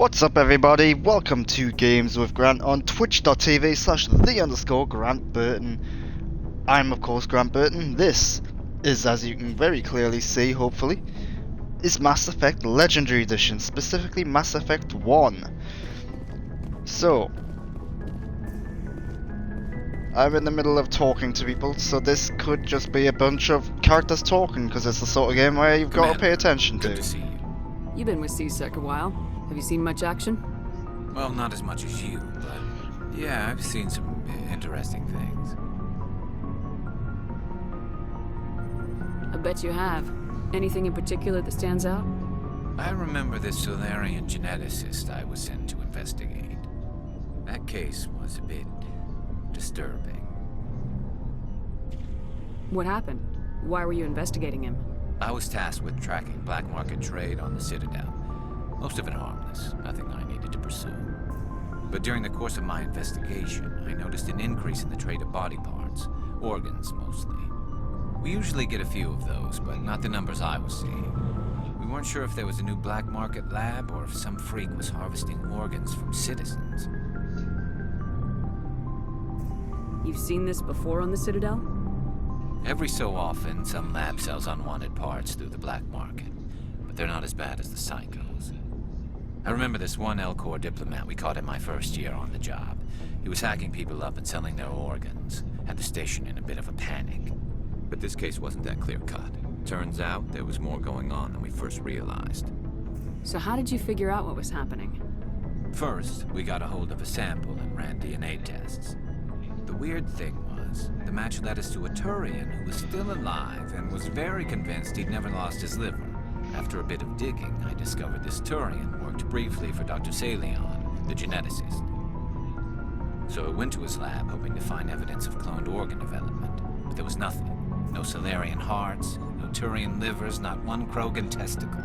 What's up everybody, welcome to Games with Grant on twitch.tv/the_Grant Burton. I'm of course Grant Burton. This is, as you can very clearly see hopefully, is Mass Effect Legendary Edition, specifically Mass Effect 1. So, I'm in the middle of talking to people, so this could just be a bunch of characters talking, because it's the sort of game where you've got to pay attention to. Good to see you. You've been with C-Sec a while. Have you seen much action? Well, not as much as you, but yeah, I've seen some interesting things. I bet you have. Anything in particular that stands out? I remember this Solarian geneticist I was sent to investigate. That case was a bit disturbing. What happened? Why were you investigating him? I was tasked with tracking black market trade on the Citadel. Most of it harmless, nothing I needed to pursue. But during the course of my investigation, I noticed an increase in the trade of body parts, organs mostly. We usually get a few of those, but not the numbers I was seeing. We weren't sure if there was a new black market lab or if some freak was harvesting organs from citizens. You've seen this before on the Citadel? Every so often, some lab sells unwanted parts through the black market, but they're not as bad as the psychos. I remember this one Elcor diplomat we caught in my first year on the job. He was hacking people up and selling their organs, had the station in a bit of a panic. But this case wasn't that clear-cut. Turns out there was more going on than we first realized. So how did you figure out what was happening? First, we got a hold of a sample and ran DNA tests. The weird thing was, the match led us to a Turian who was still alive and was very convinced he'd never lost his liver. After a bit of digging, I discovered this Turian worked briefly for Dr. Saleon, the geneticist. So I went to his lab hoping to find evidence of cloned organ development, but there was nothing. No Solarian hearts, no Turian livers, not one Krogan testicle.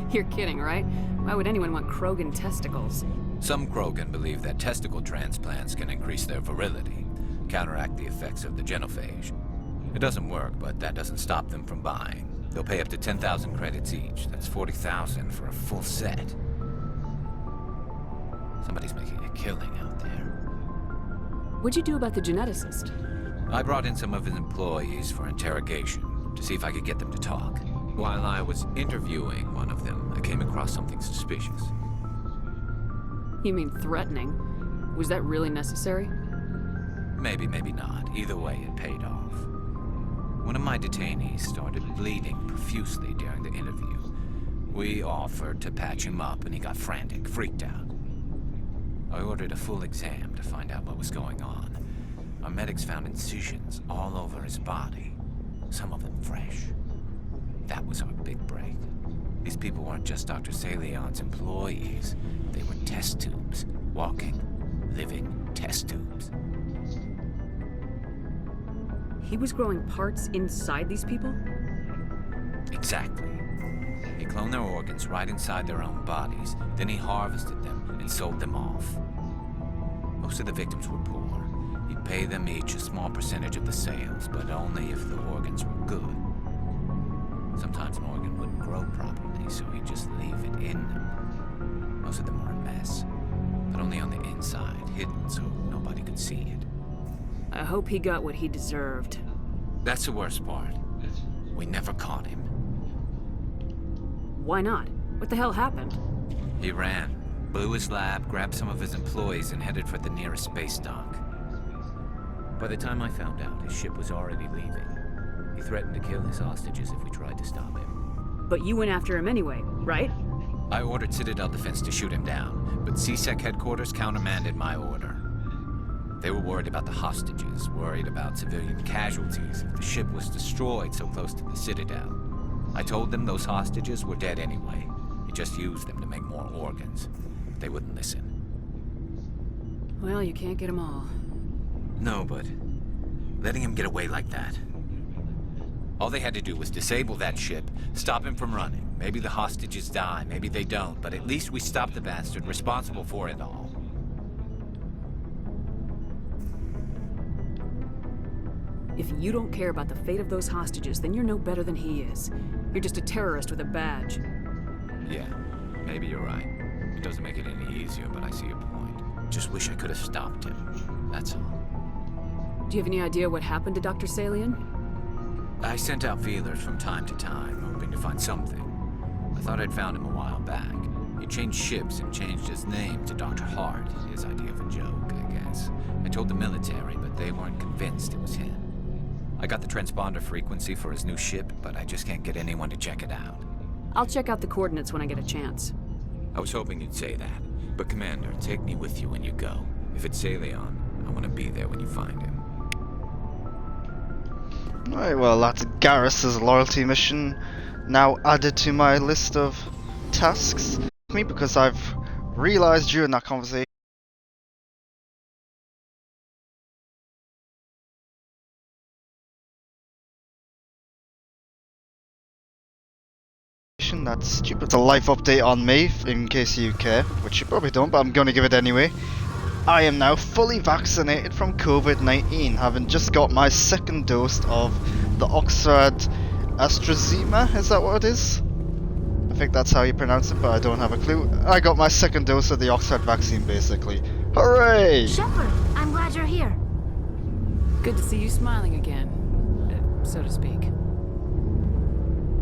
You're kidding, right? Why would anyone want Krogan testicles? Some Krogan believe that testicle transplants can increase their virility, counteract the effects of the genophage. It doesn't work, but that doesn't stop them from buying. They'll pay up to 10,000 credits each. That's 40,000 for a full set. Somebody's making a killing out there. What'd you do about the geneticist? I brought in some of his employees for interrogation to see if I could get them to talk. While I was interviewing one of them, I came across something suspicious. You mean threatening? Was that really necessary? Maybe, maybe not. Either way, it paid off. One of my detainees started bleeding profusely during the interview. We offered to patch him up and he got frantic, freaked out. I ordered a full exam to find out what was going on. Our medics found incisions all over his body, some of them fresh. That was our big break. These people weren't just Dr. Saleon's employees. They were test tubes. Walking, living test tubes. He was growing parts inside these people? Exactly. He cloned their organs right inside their own bodies. Then he harvested them and sold them off. Most of the victims were poor. He'd pay them each a small percentage of the sales, but only if the organs were good. Sometimes an organ wouldn't grow properly, so he'd just leave it in them. Most of them were a mess, but only on the inside, hidden so nobody could see it. I hope he got what he deserved. That's the worst part. We never caught him. Why not? What the hell happened? He ran, blew his lab, grabbed some of his employees, and headed for the nearest space dock. By the time I found out, his ship was already leaving. He threatened to kill his hostages if we tried to stop him. But you went after him anyway, right? I ordered Citadel Defense to shoot him down, but C-Sec headquarters countermanded my order. They were worried about the hostages, worried about civilian casualties if the ship was destroyed so close to the Citadel. I told them those hostages were dead anyway. He just used them to make more organs. They wouldn't listen. Well, you can't get them all. No, but letting him get away like that. All they had to do was disable that ship, stop him from running. Maybe the hostages die, maybe they don't, but at least we stopped the bastard responsible for it all. If you don't care about the fate of those hostages, then you're no better than he is. You're just a terrorist with a badge. Yeah, maybe you're right. Doesn't make it any easier, but I see your point. Just wish I could have stopped him. That's all. Do you have any idea what happened to Dr. Salian? I sent out feelers from time to time, hoping to find something. I thought I'd found him a while back. He changed ships and changed his name to Dr. Hart, his idea of a joke, I guess. I told the military, but they weren't convinced it was him. I got the transponder frequency for his new ship, but I just can't get anyone to check it out. I'll check out the coordinates when I get a chance. I was hoping you'd say that. But Commander, take me with you when you go. If it's Salion, I want to be there when you find him. Right, well, that's Garrus's loyalty mission now added to my list of tasks. Me, because I've realized during that conversation that's stupid. It's a life update on me, in case you care, which you probably don't, but I'm going to give it anyway. I am now fully vaccinated from COVID-19, having just got my second dose of the Oxford AstraZeneca, is that what it is? I think that's how you pronounce it, but I don't have a clue. I got my second dose of the Oxford vaccine, basically. Hooray! Shepard, I'm glad you're here. Good to see you smiling again, so to speak.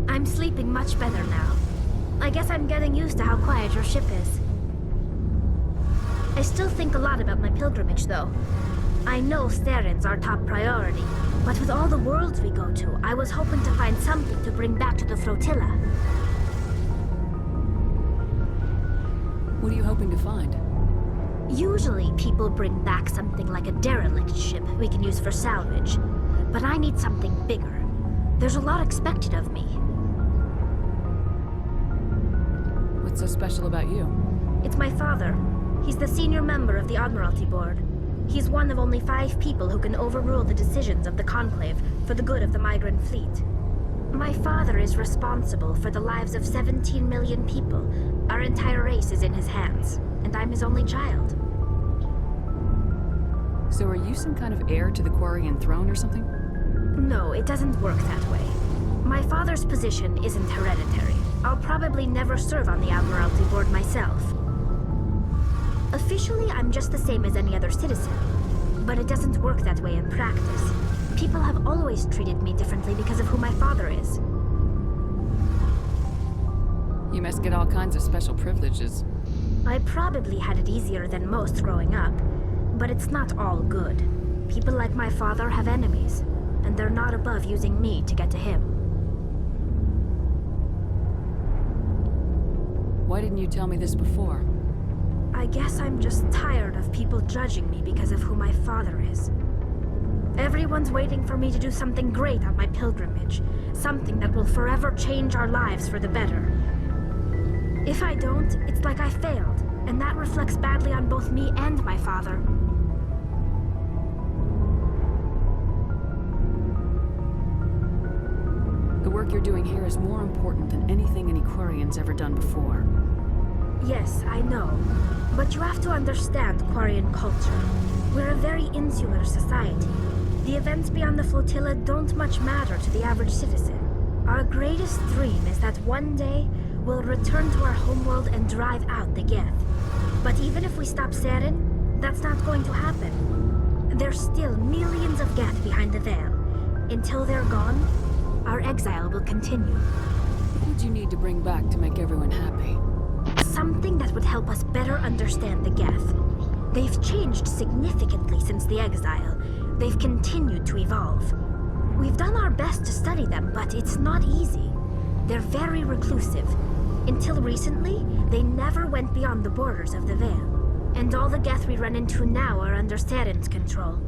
I'm sleeping much better now. I guess I'm getting used to how quiet your ship is. I still think a lot about my pilgrimage, though. I know Saren's our top priority, but with all the worlds we go to, I was hoping to find something to bring back to the flotilla. What are you hoping to find? Usually, people bring back something like a derelict ship we can use for salvage, but I need something bigger. There's a lot expected of me. What's so special about you? It's my father. He's the senior member of the Admiralty Board. He's one of only 5 people who can overrule the decisions of the Conclave for the good of the migrant fleet. My father is responsible for the lives of 17 million people. Our entire race is in his hands, and I'm his only child. So are you some kind of heir to the Quarian throne or something? No, it doesn't work that way. My father's position isn't hereditary. I'll probably never serve on the Admiralty Board myself. Officially, I'm just the same as any other citizen, but it doesn't work that way in practice. People have always treated me differently because of who my father is. You must get all kinds of special privileges. I probably had it easier than most growing up, but it's not all good. People like my father have enemies, and they're not above using me to get to him. Why didn't you tell me this before? I guess I'm just tired of people judging me because of who my father is. Everyone's waiting for me to do something great on my pilgrimage, something that will forever change our lives for the better. If I don't, it's like I failed, and that reflects badly on both me and my father. The work you're doing here is more important than anything any Quarian's ever done before. Yes, I know. But you have to understand Quarian culture. We're a very insular society. The events beyond the flotilla don't much matter to the average citizen. Our greatest dream is that one day we'll return to our homeworld and drive out the Geth. But even if we stop Saren, that's not going to happen. There's still millions of Geth behind the veil. Until they're gone, our exile will continue. What would you need to bring back to make everyone happy? Something that would help us better understand the Geth. They've changed significantly since the exile. They've continued to evolve. We've done our best to study them, but it's not easy. They're very reclusive. Until recently, they never went beyond the borders of the Veil. And all the Geth we run into now are under Saren's control.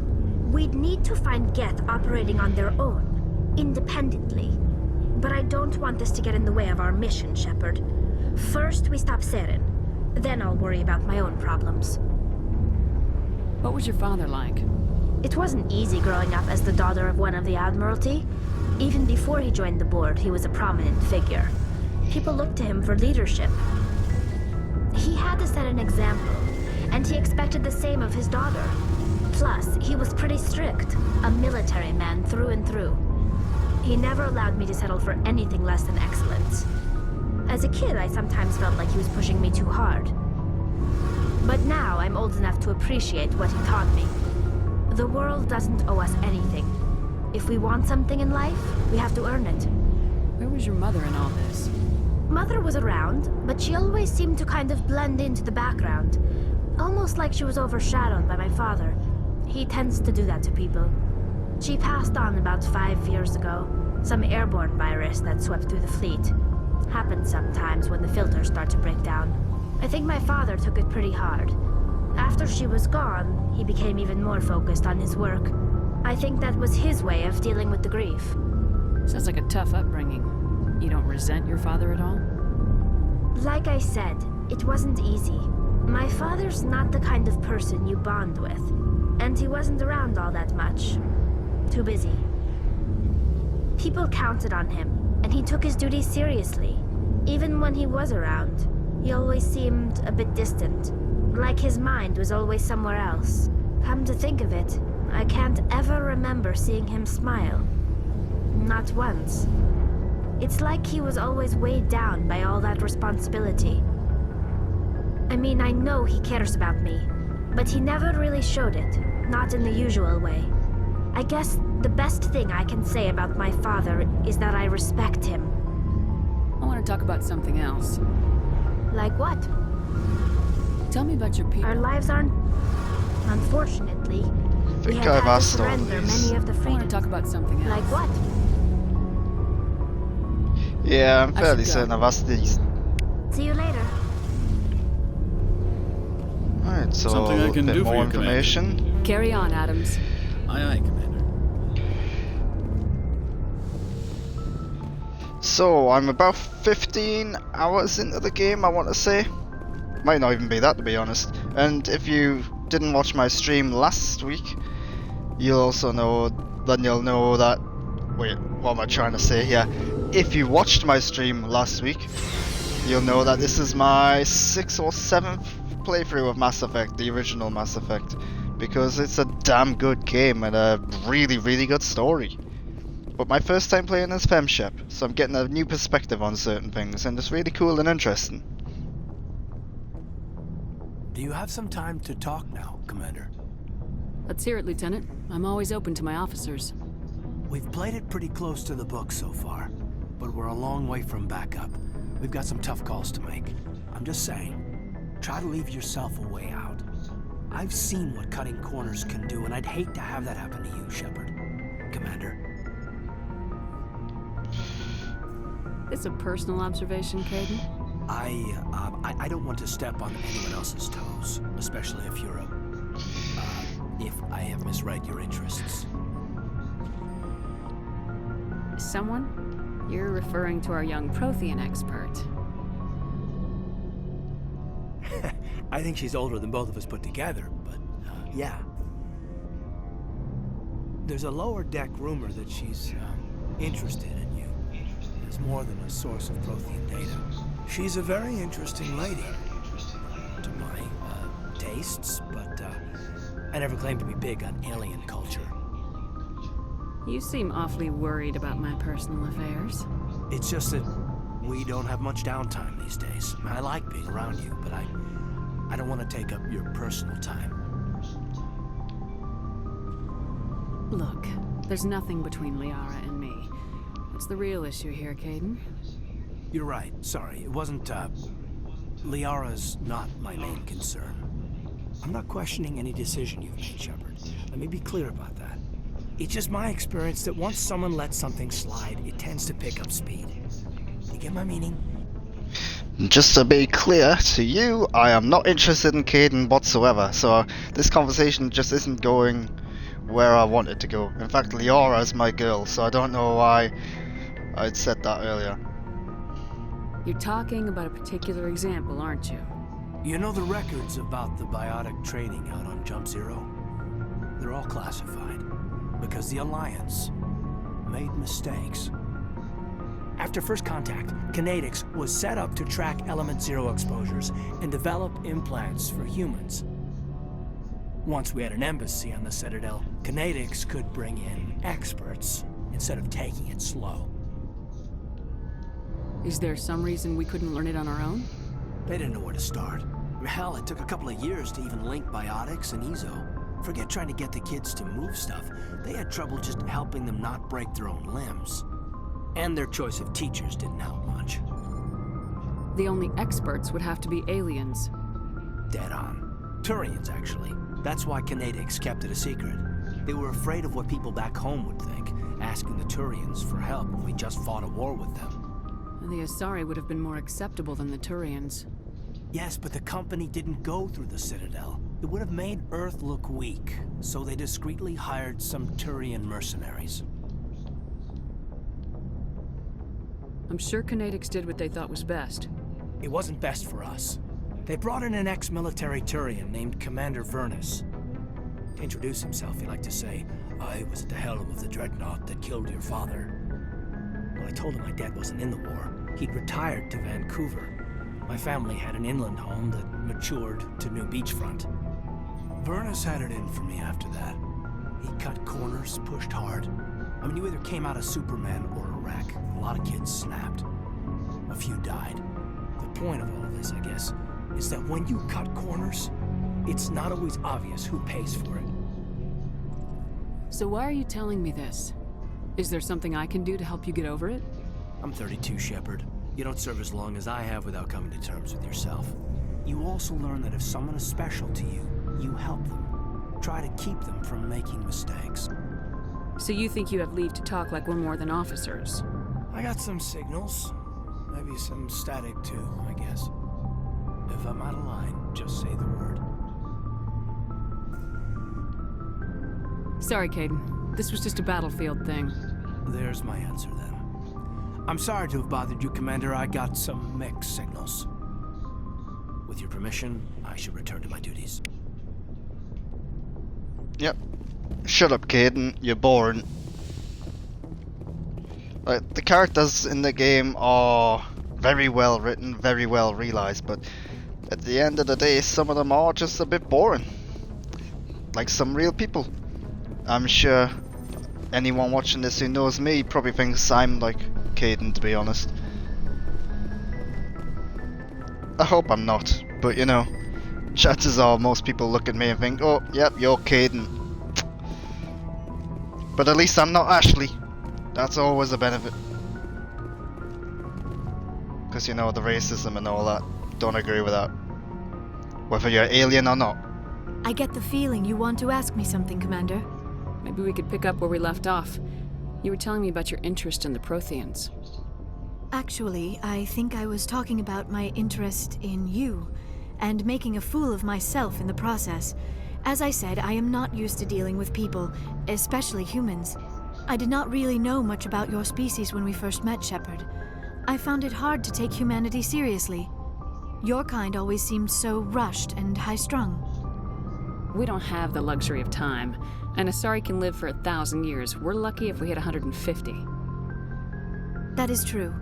We'd need to find Geth operating on their own, independently. But I don't want this to get in the way of our mission, Shepard. First, we stop Saren. Then I'll worry about my own problems. What was your father like? It wasn't easy growing up as the daughter of one of the Admiralty. Even before he joined the board, he was a prominent figure. People looked to him for leadership. He had to set an example, and he expected the same of his daughter. Plus, he was pretty strict, a military man through and through. He never allowed me to settle for anything less than excellence. As a kid, I sometimes felt like he was pushing me too hard. But now I'm old enough to appreciate what he taught me. The world doesn't owe us anything. If we want something in life, we have to earn it. Where was your mother in all this? Mother was around, but she always seemed to kind of blend into the background. Almost like she was overshadowed by my father. He tends to do that to people. She passed on about 5 years ago. Some airborne virus that swept through the fleet. Happens sometimes when the filters start to break down. I think my father took it pretty hard. After she was gone, he became even more focused on his work. I think that was his way of dealing with the grief. Sounds like a tough upbringing. You don't resent your father at all? Like I said, it wasn't easy. My father's not the kind of person you bond with. And he wasn't around all that much. Too busy. People counted on him, and he took his duties seriously. Even when he was around, he always seemed a bit distant. Like his mind was always somewhere else. Come to think of it, I can't ever remember seeing him smile. Not once. It's like he was always weighed down by all that responsibility. I mean, I know he cares about me, but he never really showed it, not in the usual way. I guess the best thing I can say about my father is that I respect him. I want to talk about something else. Like what? Tell me about your people. Our lives aren't... Unfortunately, we think have I've had to asked all surrender these. many of the I want to freedoms. talk about something else. Like what? Yeah, I'm I fairly should go. certain I've asked these. See you later. Alright, so Something I a can bit do for more you, Commander. information. Carry on, Adams. Aye, aye, Commander. So, I'm about 15 hours into the game, I want to say. Might not even be that, to be honest. And if you didn't watch my stream last week, you'll know that... Wait, what am I trying to say here? If you watched my stream last week, you'll know that this is my 6th or 7th playthrough of Mass Effect, the original Mass Effect. Because it's a damn good game and a really, really good story. But my first time playing as FemShep, so I'm getting a new perspective on certain things, and it's really cool and interesting. Do you have some time to talk now, Commander? Let's hear it, Lieutenant. I'm always open to my officers. We've played it pretty close to the book so far, but we're a long way from backup. We've got some tough calls to make. I'm just saying, try to leave yourself a way out. I've seen what cutting corners can do, and I'd hate to have that happen to you, Shepard. Commander. It's a personal observation, Caden. I don't want to step on anyone else's toes, especially if you're if I have misread your interests. Someone? You're referring to our young Prothean expert. I think she's older than both of us put together, but yeah. There's a lower deck rumor that she's interested in you. As more than a source of Prothean data. She's a very interesting lady. To my tastes, but I never claimed to be big on alien culture. You seem awfully worried about my personal affairs. It's just that we don't have much downtime these days. I like being around you, but I don't want to take up your personal time. Look, there's nothing between Liara and me. What's the real issue here, Caden? You're right. Sorry. It wasn't, Liara's not my main concern. I'm not questioning any decision you've made, Shepard. Let me be clear about that. It's just my experience that once someone lets something slide, it tends to pick up speed. You get my meaning? Just to be clear to you, I am not interested in Caden whatsoever, so this conversation just isn't going where I want it to go. In fact, Liara is my girl, so I don't know why I'd said that earlier. You're talking about a particular example, aren't you? You know the records about the biotic trading out on Jump Zero? They're all classified, because the Alliance made mistakes. After first contact, Kinetics was set up to track Element Zero exposures and develop implants for humans. Once we had an embassy on the Citadel, Kinetics could bring in experts instead of taking it slow. Is there some reason we couldn't learn it on our own? They didn't know where to start. Hell, it took a couple of years to even link Biotics and Ezo. Forget trying to get the kids to move stuff. They had trouble just helping them not break their own limbs. And their choice of teachers didn't help much. The only experts would have to be aliens. Dead on. Turians, actually. That's why Canadics kept it a secret. They were afraid of what people back home would think, asking the Turians for help when we just fought a war with them. The Asari would have been more acceptable than the Turians. Yes, but the company didn't go through the Citadel. It would have made Earth look weak, so they discreetly hired some Turian mercenaries. I'm sure Canadics did what they thought was best. It wasn't best for us. They brought in an ex-military Turian named Commander Vernus. To introduce himself, he liked to say, "I was at the helm of the dreadnought that killed your father." Well, I told him my dad wasn't in the war. He'd retired to Vancouver. My family had an inland home that matured to New Beachfront. Vernus had it in for me after that. He cut corners, pushed hard. I mean, you either came out a Superman or a wreck. A lot of kids snapped. A few died. The point of all of this, I guess, is that when you cut corners, it's not always obvious who pays for it. So why are you telling me this? Is there something I can do to help you get over it? I'm 32, Shepard. You don't serve as long as I have without coming to terms with yourself. You also learn that if someone is special to you, you help them. Try to keep them from making mistakes. So you think you have leave to talk like we're more than officers? I got some signals. Maybe some static too, I guess. If I'm out of line, just say the word. Sorry, Kaidan. This was just a battlefield thing. There's my answer then. I'm sorry to have bothered you, Commander. I got some mixed signals. With your permission, I should return to my duties. Yep. Shut up, Kaidan. You're boring. Like, the characters in the game are very well written, very well realized, but at the end of the day, some of them are just a bit boring. Like some real people. I'm sure anyone watching this who knows me probably thinks I'm like Kaidan, to be honest. I hope I'm not, but you know, chances are most people look at me and think, oh, yep, you're Kaidan. But at least I'm not Ashley. That's always a benefit. Because you know, the racism and all that. Don't agree with that. Whether you're alien or not. I get the feeling you want to ask me something, Commander. Maybe we could pick up where we left off. You were telling me about your interest in the Protheans. Actually, I think I was talking about my interest in you, and making a fool of myself in the process. As I said, I am not used to dealing with people, especially humans. I did not really know much about your species when we first met, Shepard. I found it hard to take humanity seriously. Your kind always seemed so rushed and high-strung. We don't have the luxury of time. An Asari can live for 1,000 years. We're lucky if we hit 150. That is true.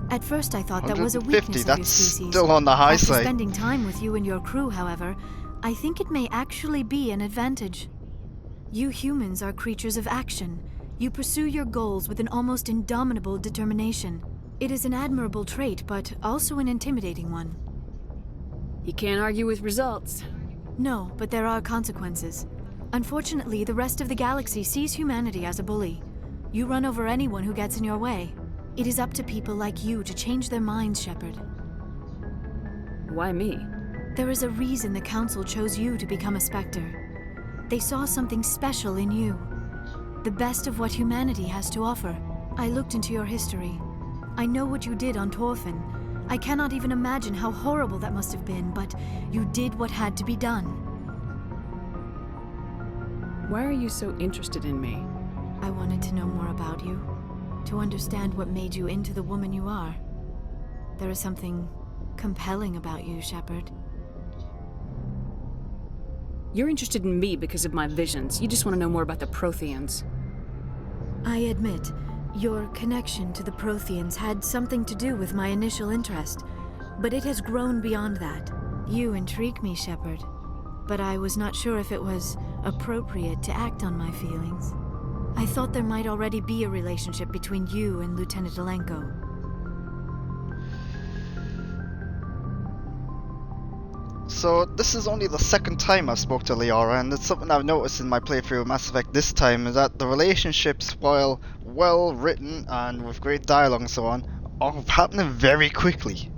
At first I thought that was a weakness of your that's species. still on the high After side. spending time with you and your crew, however, I think it may actually be an advantage. You humans are creatures of action. You pursue your goals with an almost indomitable determination. It is an admirable trait, but also an intimidating one. You can't argue with results. No, but there are consequences. Unfortunately, the rest of the galaxy sees humanity as a bully. You run over anyone who gets in your way. It is up to people like you to change their minds, Shepard. Why me? There is a reason the Council chose you to become a Spectre. They saw something special in you. The best of what humanity has to offer. I looked into your history. I know what you did on Torfin. I cannot even imagine how horrible that must have been, but you did what had to be done. Why are you so interested in me? I wanted to know more about you, to understand what made you into the woman you are. There is something compelling about you, Shepard. You're interested in me because of my visions. You just want to know more about the Protheans. I admit, your connection to the Protheans had something to do with my initial interest, but it has grown beyond that. You intrigue me, Shepard, but I was not sure if it was appropriate to act on my feelings. I thought there might already be a relationship between you and Lieutenant Alenko. So this is only the second time I've spoke to Liara, and it's something I've noticed in my playthrough of Mass Effect this time, is that the relationships, while well written and with great dialogue and so on, are happening very quickly.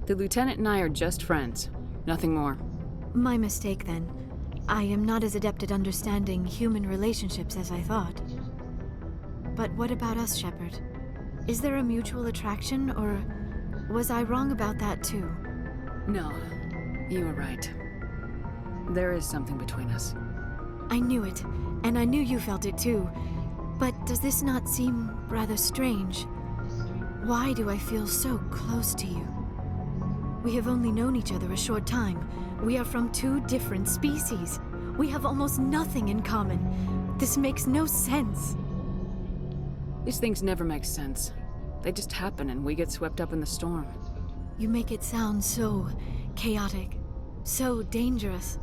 The Lieutenant and I are just friends. Nothing more. My mistake then. I am not as adept at understanding human relationships as I thought. But what about us, Shepard? Is there a mutual attraction, or was I wrong about that too? No, you were right. There is something between us. I knew it, and I knew you felt it too. But does this not seem rather strange? Why do I feel so close to you? We have only known each other a short time. We are from two different species. We have almost nothing in common. This makes no sense. These things never make sense. They just happen and we get swept up in the storm. You make it sound so chaotic, so dangerous.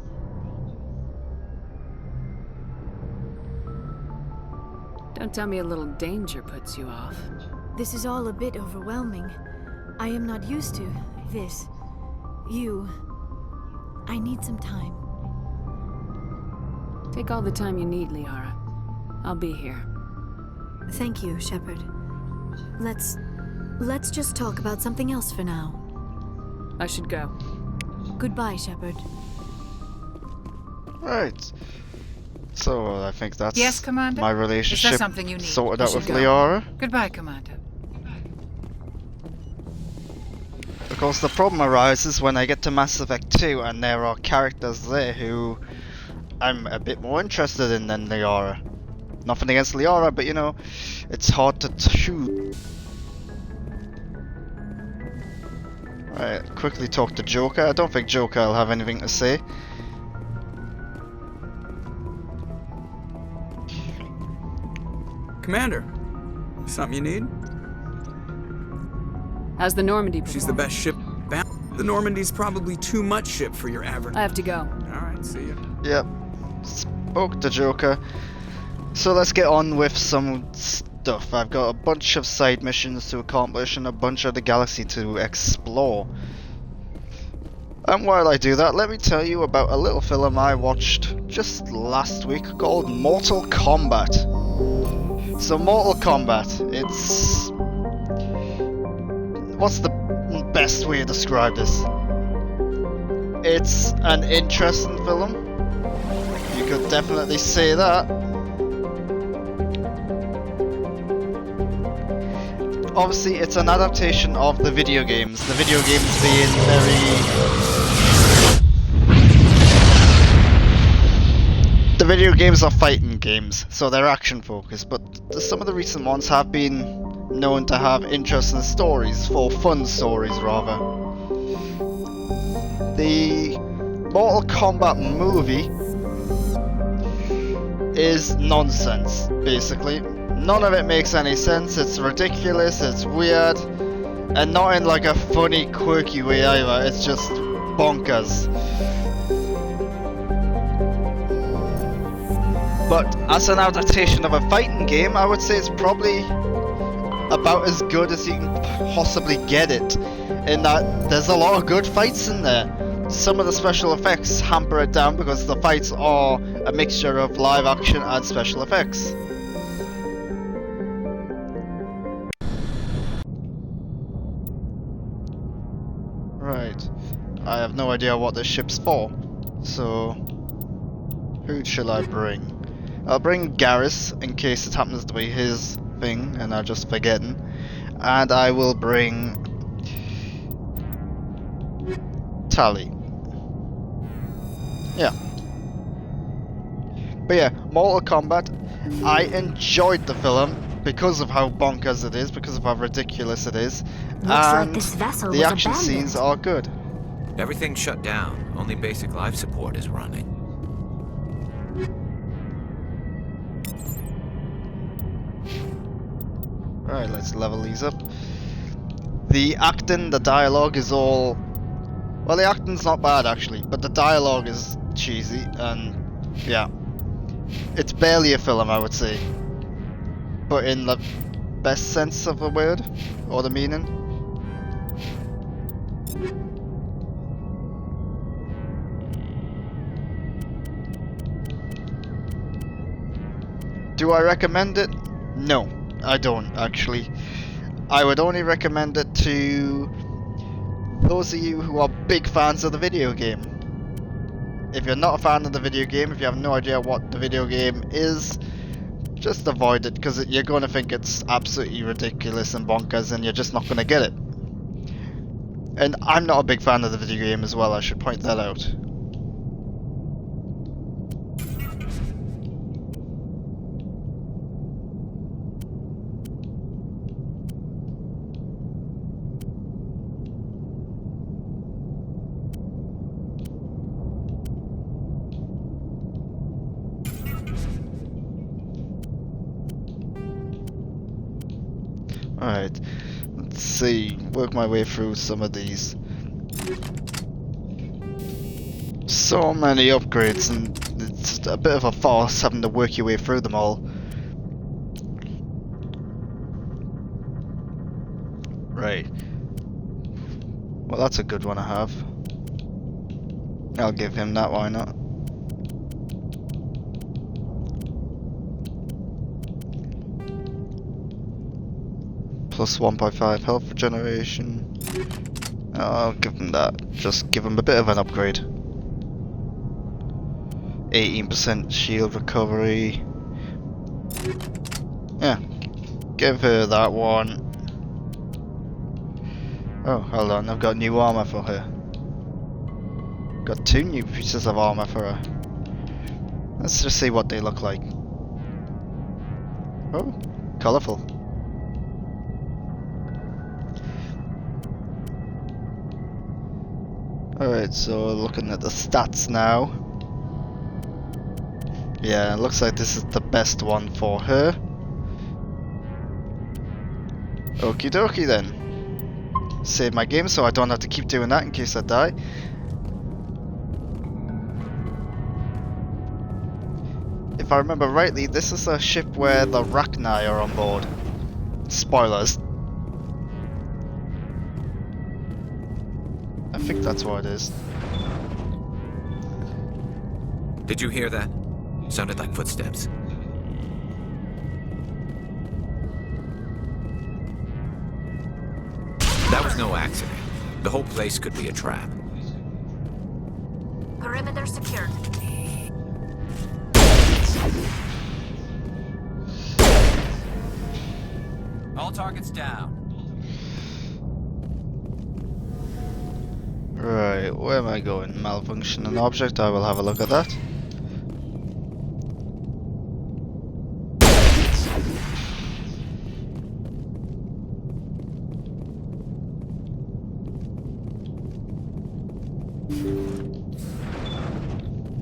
Don't tell me a little danger puts you off. This is all a bit overwhelming. I am not used to this. You. I need some time. Take all the time you need, Liara. I'll be here. Thank you, Shepard. Let's just talk about something else for now. I should go. Goodbye, Shepard. Right. So I think that's Yes, Commander? my Is there relationship something you need? sorted I out should with go. Liara. Goodbye, Commander. Of course, the problem arises when I get to Mass Effect 2 and there are characters there who I'm a bit more interested in than Liara. Nothing against Liara, but you know, it's hard to choose. Right, quickly talk to Joker. I don't think Joker will have anything to say. Commander, something you need? How's the Normandy perform? She's the best ship bound. The Normandy's probably too much ship for your average. I have to go. Alright, see ya. Yep, spoke to Joker. So let's get on with some stuff. I've got a bunch of side missions to accomplish and a bunch of the galaxy to explore. And while I do that, let me tell you about a little film I watched just last week called Mortal Kombat. So Mortal Kombat, it's... what's the best way to describe this? It's an interesting film. You could definitely say that. Obviously, it's an adaptation of the video games. The video games being very... The video games are fighting games, so they're action focused, but some of the recent ones have been known to have interesting stories, for fun stories rather. The Mortal Kombat movie is nonsense, basically. None of it makes any sense, it's ridiculous, it's weird, and not in like a funny, quirky way either, it's just bonkers. But as an adaptation of a fighting game, I would say it's probably about as good as you can possibly get it, in that there's a lot of good fights in there. Some of the special effects hamper it down because the fights are a mixture of live action and special effects. Right, I have no idea what this ship's for, so who shall I bring? I'll bring Garrus in case it happens to be his thing and I'm just forgetting, and I will bring Tali. Yeah. But yeah, Mortal Kombat, I enjoyed the film because of how bonkers it is, because of how ridiculous it is, like and this vessel the was action abandoned. scenes are good. Everything's shut down. Only basic life support is running. Alright, let's level these up. The acting, the dialogue is all... Well, the acting's not bad actually, but the dialogue is cheesy and... yeah. It's barely a film, I would say. But in the best sense of the word or the meaning. Do I recommend it? No, I don't actually. I would only recommend it to those of you who are big fans of the video game. If you're not a fan of the video game, if you have no idea what the video game is, just avoid it, because you're going to think it's absolutely ridiculous and bonkers and you're just not going to get it. And I'm not a big fan of the video game as well, I should point that out. Alright, let's see, work my way through some of these. So many upgrades, and it's a bit of a farce having to work your way through them all. Right. Well, that's a good one to have. I'll give him that, why not? Plus 1.5 health regeneration. I'll give him that. Just give him a bit of an upgrade. 18% shield recovery. Yeah, give her that one. Oh, hold on, I've got new armor for her. Got 2 new pieces of armor for her. Let's just see what they look like. Oh, colourful. Alright, so looking at the stats now. Yeah, it looks like this is the best one for her. Okie dokie then. Save my game so I don't have to keep doing that in case I die. If I remember rightly, this is a ship where the Rachni are on board. Spoilers. I think that's what it is. Did you hear that? Sounded like footsteps. That was no accident. The whole place could be a trap. Perimeter secured. All targets down. Right, where am I going? Malfunction an object, I will have a look at that.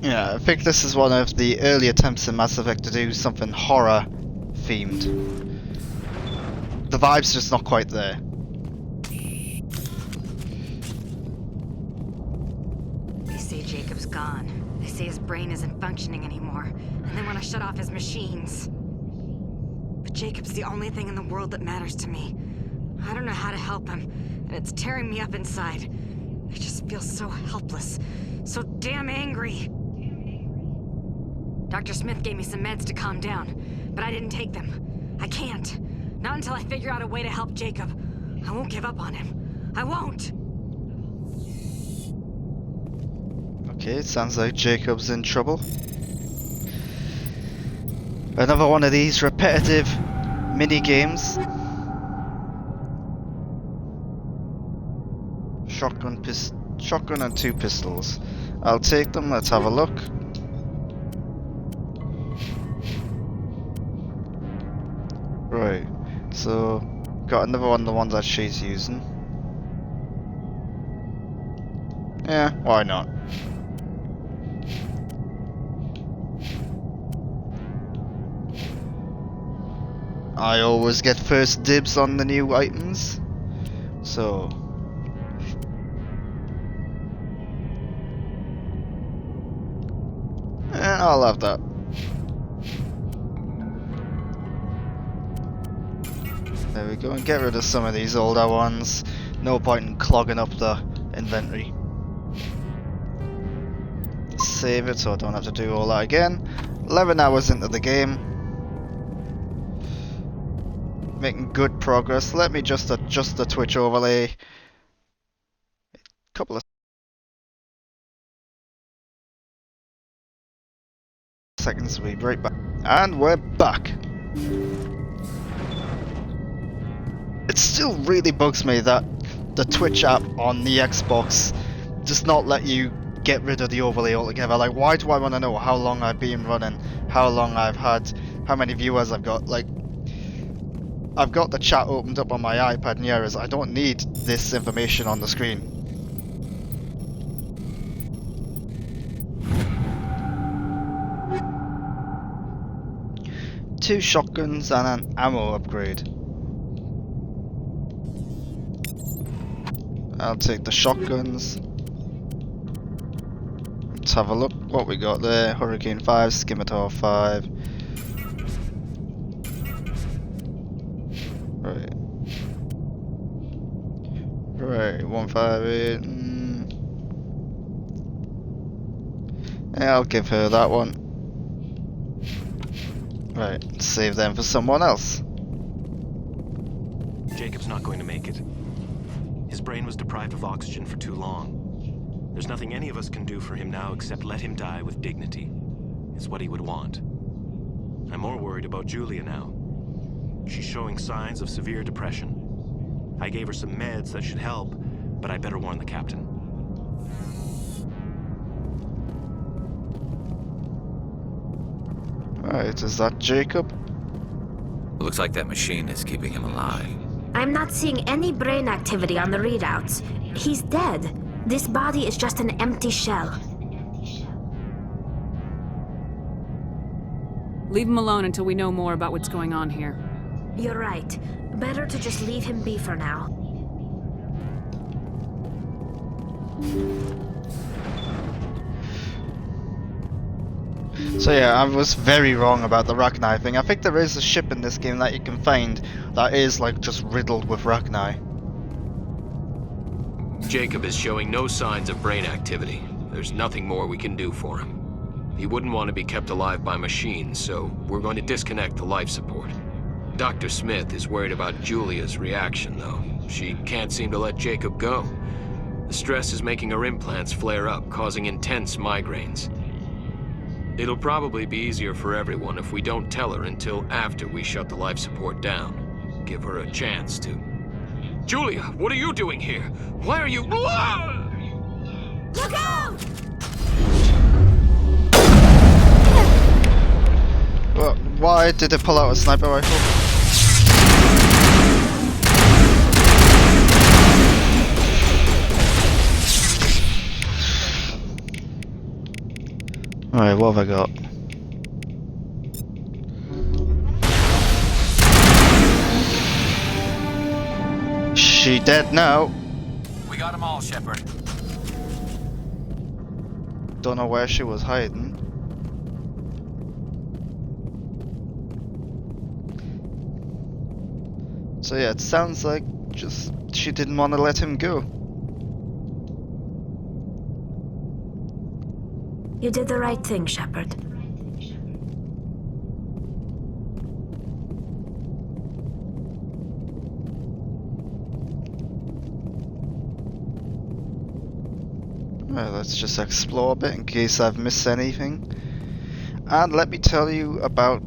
Yeah, I think this is one of the early attempts in Mass Effect to do something horror themed. The vibe's just not quite there. They say Jacob's gone. They say his brain isn't functioning anymore, and they want to shut off his machines. But Jacob's the only thing in the world that matters to me. I don't know how to help him, and it's tearing me up inside. I just feel so helpless, so damn angry. Dr. Smith gave me some meds to calm down, but I didn't take them. I can't. Not until I figure out a way to help Jacob. I won't give up on him. I won't! Okay, it sounds like Jacob's in trouble. Another one of these repetitive mini games. Shotgun and 2 pistols. I'll take them, let's have a look. Right, so got another one, the one that she's using. Yeah, why not? I always get first dibs on the new items, so I'll have that. There we go, and get rid of some of these older ones. No point in clogging up the inventory. Save it so I don't have to do all that again. 11 hours into the game. Making good progress. Let me just adjust the Twitch overlay. Couple of seconds, we'll be right back. And we're back. It still really bugs me that the Twitch app on the Xbox does not let you get rid of the overlay altogether. Like, why do I want to know how long I've been running, how long I've had, how many viewers I've got? Like, I've got the chat opened up on my iPad near us. I don't need this information on the screen. Two shotguns and an ammo upgrade. I'll take the shotguns. Let's have a look what we got there. Hurricane 5, Scimitar 5. Right. Right, 158. Yeah, I'll give her that one. Right, save them for someone else. Jacob's not going to make it. His brain was deprived of oxygen for too long. There's nothing any of us can do for him now except let him die with dignity. It's what he would want. I'm more worried about Julia now. She's showing signs of severe depression. I gave her some meds that should help, but I better warn the captain. Right, is that Jacob? Looks like that machine is keeping him alive. I'm not seeing any brain activity on the readouts. He's dead. This body is just an empty shell. Leave him alone until we know more about what's going on here. You're right. Better to just leave him be for now. So yeah, I was very wrong about the Rachni thing. I think there is a ship in this game that you can find that is like just riddled with Rachni. Jacob is showing no signs of brain activity. There's nothing more we can do for him. He wouldn't want to be kept alive by machines, so we're going to disconnect the life support. Dr. Smith is worried about Julia's reaction, though. She can't seem to let Jacob go. The stress is making her implants flare up, causing intense migraines. It'll probably be easier for everyone if we don't tell her until after we shut the life support down. Give her a chance to... Julia, what are you doing here? Why are you... Look out! Well, why did it pull out a sniper rifle? Alright, what have I got? She dead now. We got them all, Shepard. Don't know where she was hiding. So yeah, it sounds like just she didn't want to let him go. You did the right thing, Shepard. Well, let's just explore a bit in case I've missed anything. And let me tell you about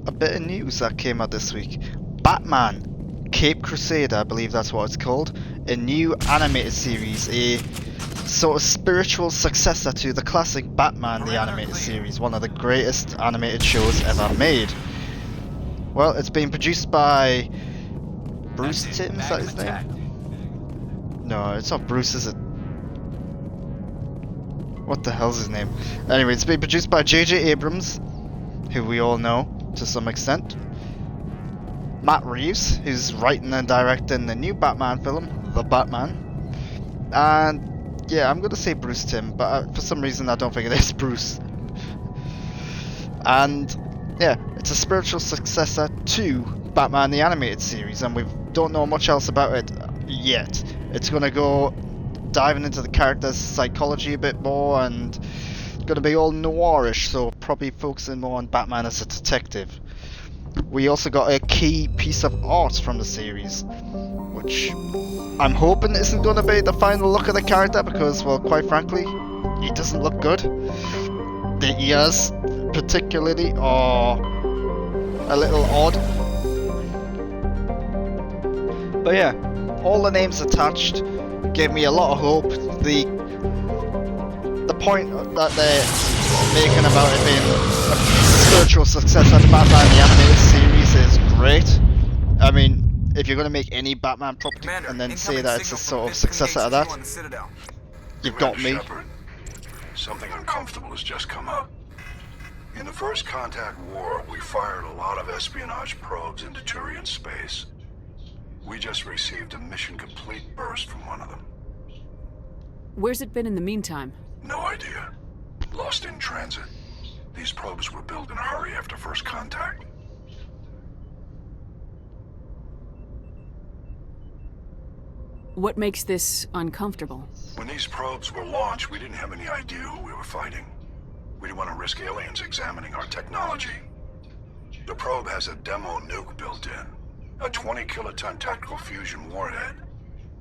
a bit of news that came out this week. Batman Cape Crusader, I believe that's what it's called. A new animated series, a sort of spiritual successor to the classic Batman the Animated Series, one of the greatest animated shows ever made. Well, it's being produced by Bruce Timm, is that his name? No, it's not Bruce, is it? What the hell's his name? Anyway, it's being produced by J.J. Abrams, who we all know to some extent. Matt Reeves, who's writing and directing the new Batman film, The Batman. And yeah, I'm gonna say Bruce Timm, but for some reason I don't think it is Bruce. And yeah, it's a spiritual successor to Batman the Animated Series, and we don't know much else about it yet. It's going to go diving into the character's psychology a bit more, and going to be all noirish, so probably focusing more on Batman as a detective. We also got a key piece of art from the series, which I'm hoping isn't going to be the final look of the character, because, well, quite frankly, he doesn't look good. The ears, particularly, are a little odd. But yeah, all the names attached gave me a lot of hope. The point that they're making about it being a spiritual successor to Batman the Animated Series is great. I mean, if you're going to make any Batman property and then say that it's a sort of successor to that, you've got me. Shepard, something uncomfortable has just come up. In the First Contact War, we fired a lot of espionage probes into Turian space. We just received a mission complete burst from one of them. Where's it been in the meantime? No idea. Lost in transit. These probes were built in a hurry after First Contact. What makes this uncomfortable? When these probes were launched, we didn't have any idea who we were fighting. We didn't want to risk aliens examining our technology. The probe has a demo nuke built in. A 20-kiloton tactical fusion warhead.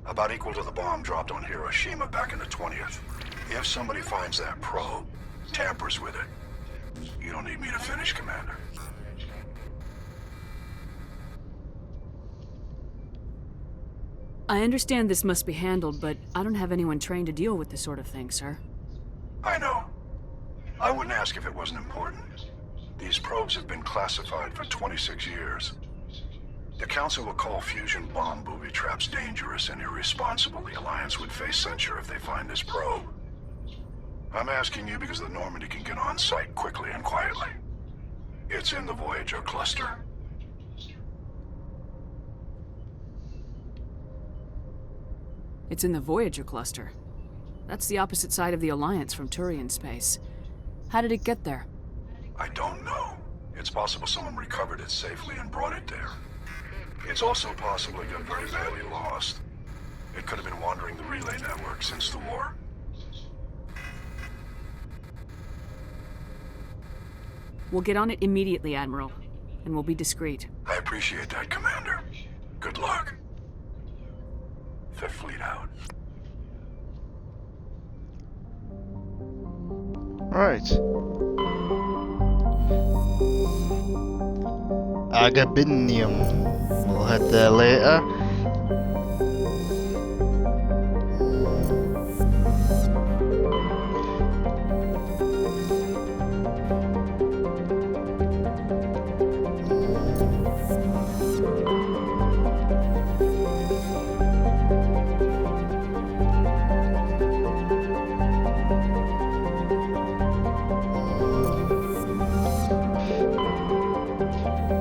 About equal to the bomb dropped on Hiroshima back in the 20th. If somebody finds that probe, tampers with it, you don't need me to finish, Commander. I understand this must be handled, but I don't have anyone trained to deal with this sort of thing, sir. I know. I wouldn't ask if it wasn't important. These probes have been classified for 26 years. The Council will call fusion bomb booby traps dangerous and irresponsible. The Alliance would face censure if they find this probe. I'm asking you because the Normandy can get on site quickly and quietly. It's in the Voyager cluster. It's in the Voyager cluster. That's the opposite side of the Alliance from Turian space. How did it get there? I don't know. It's possible someone recovered it safely and brought it there. It's also possible it got very badly lost. It could have been wandering the relay network since the war. We'll get on it immediately, Admiral, and we'll be discreet. I appreciate that, Commander. Good luck. Fifth Fleet out. Right. Agabinium. We'll head there later.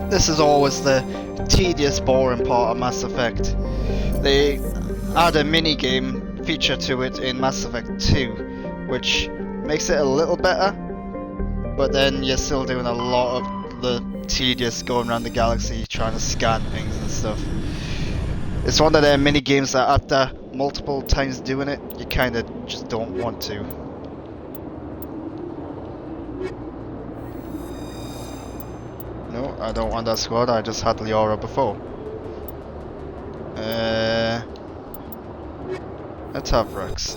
This is always the tedious, boring part of Mass Effect. They add a mini-game feature to it in Mass Effect 2, which makes it a little better, but then you're still doing a lot of the tedious going around the galaxy trying to scan things and stuff. It's one of their mini-games that after multiple times doing it, you kind of just don't want to. No, I don't want that squad, I just had Liara before. Let's have Rex.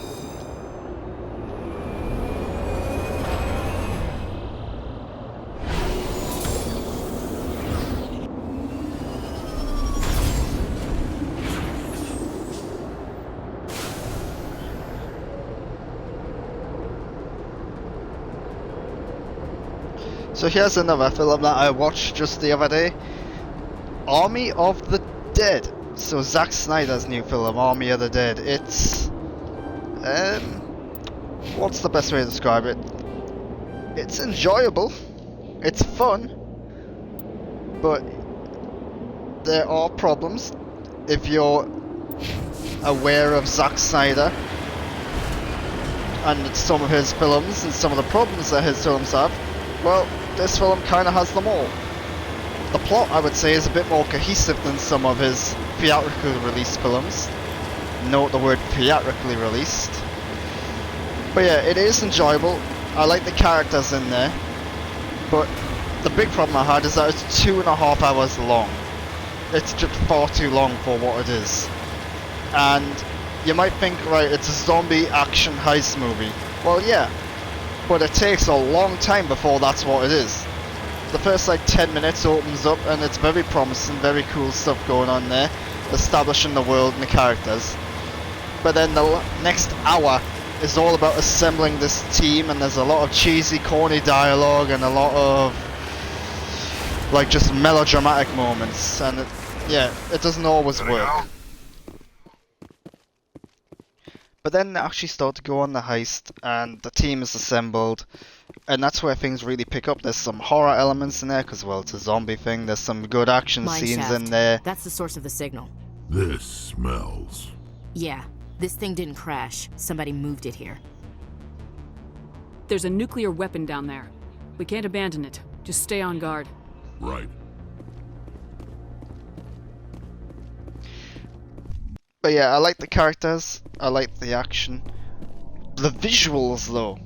So here's another film that I watched just the other day. Army of the Dead. So Zack Snyder's new film, Army of the Dead. It's... what's the best way to describe it? It's enjoyable. It's fun. But there are problems. If you're aware of Zack Snyder and some of his films and some of the problems that his films have, well, this film kind of has them all. The plot, I would say, is a bit more cohesive than some of his theatrically released films. Note the word theatrically released. But yeah, it is enjoyable. I like the characters in there. But the big problem I had is that it's 2.5 hours long. It's just far too long for what it is. And you might think, right, it's a zombie action heist movie. Well, yeah. But it takes a long time before that's what it is. The first like 10 minutes opens up and it's very promising, very cool stuff going on there, establishing the world and the characters. But then the next hour is all about assembling this team, and there's a lot of cheesy, corny dialogue and a lot of like just melodramatic moments, and it doesn't always work. But then they actually start to go on the heist and the team is assembled. And that's where things really pick up. There's some horror elements in there, because, well, it's a zombie thing. There's some good action scenes in there. That's the source of the signal. This smells. Yeah, this thing didn't crash. Somebody moved it here. There's a nuclear weapon down there. We can't abandon it. Just stay on guard. Right. But yeah, I like the characters. I like the action. The visuals, though.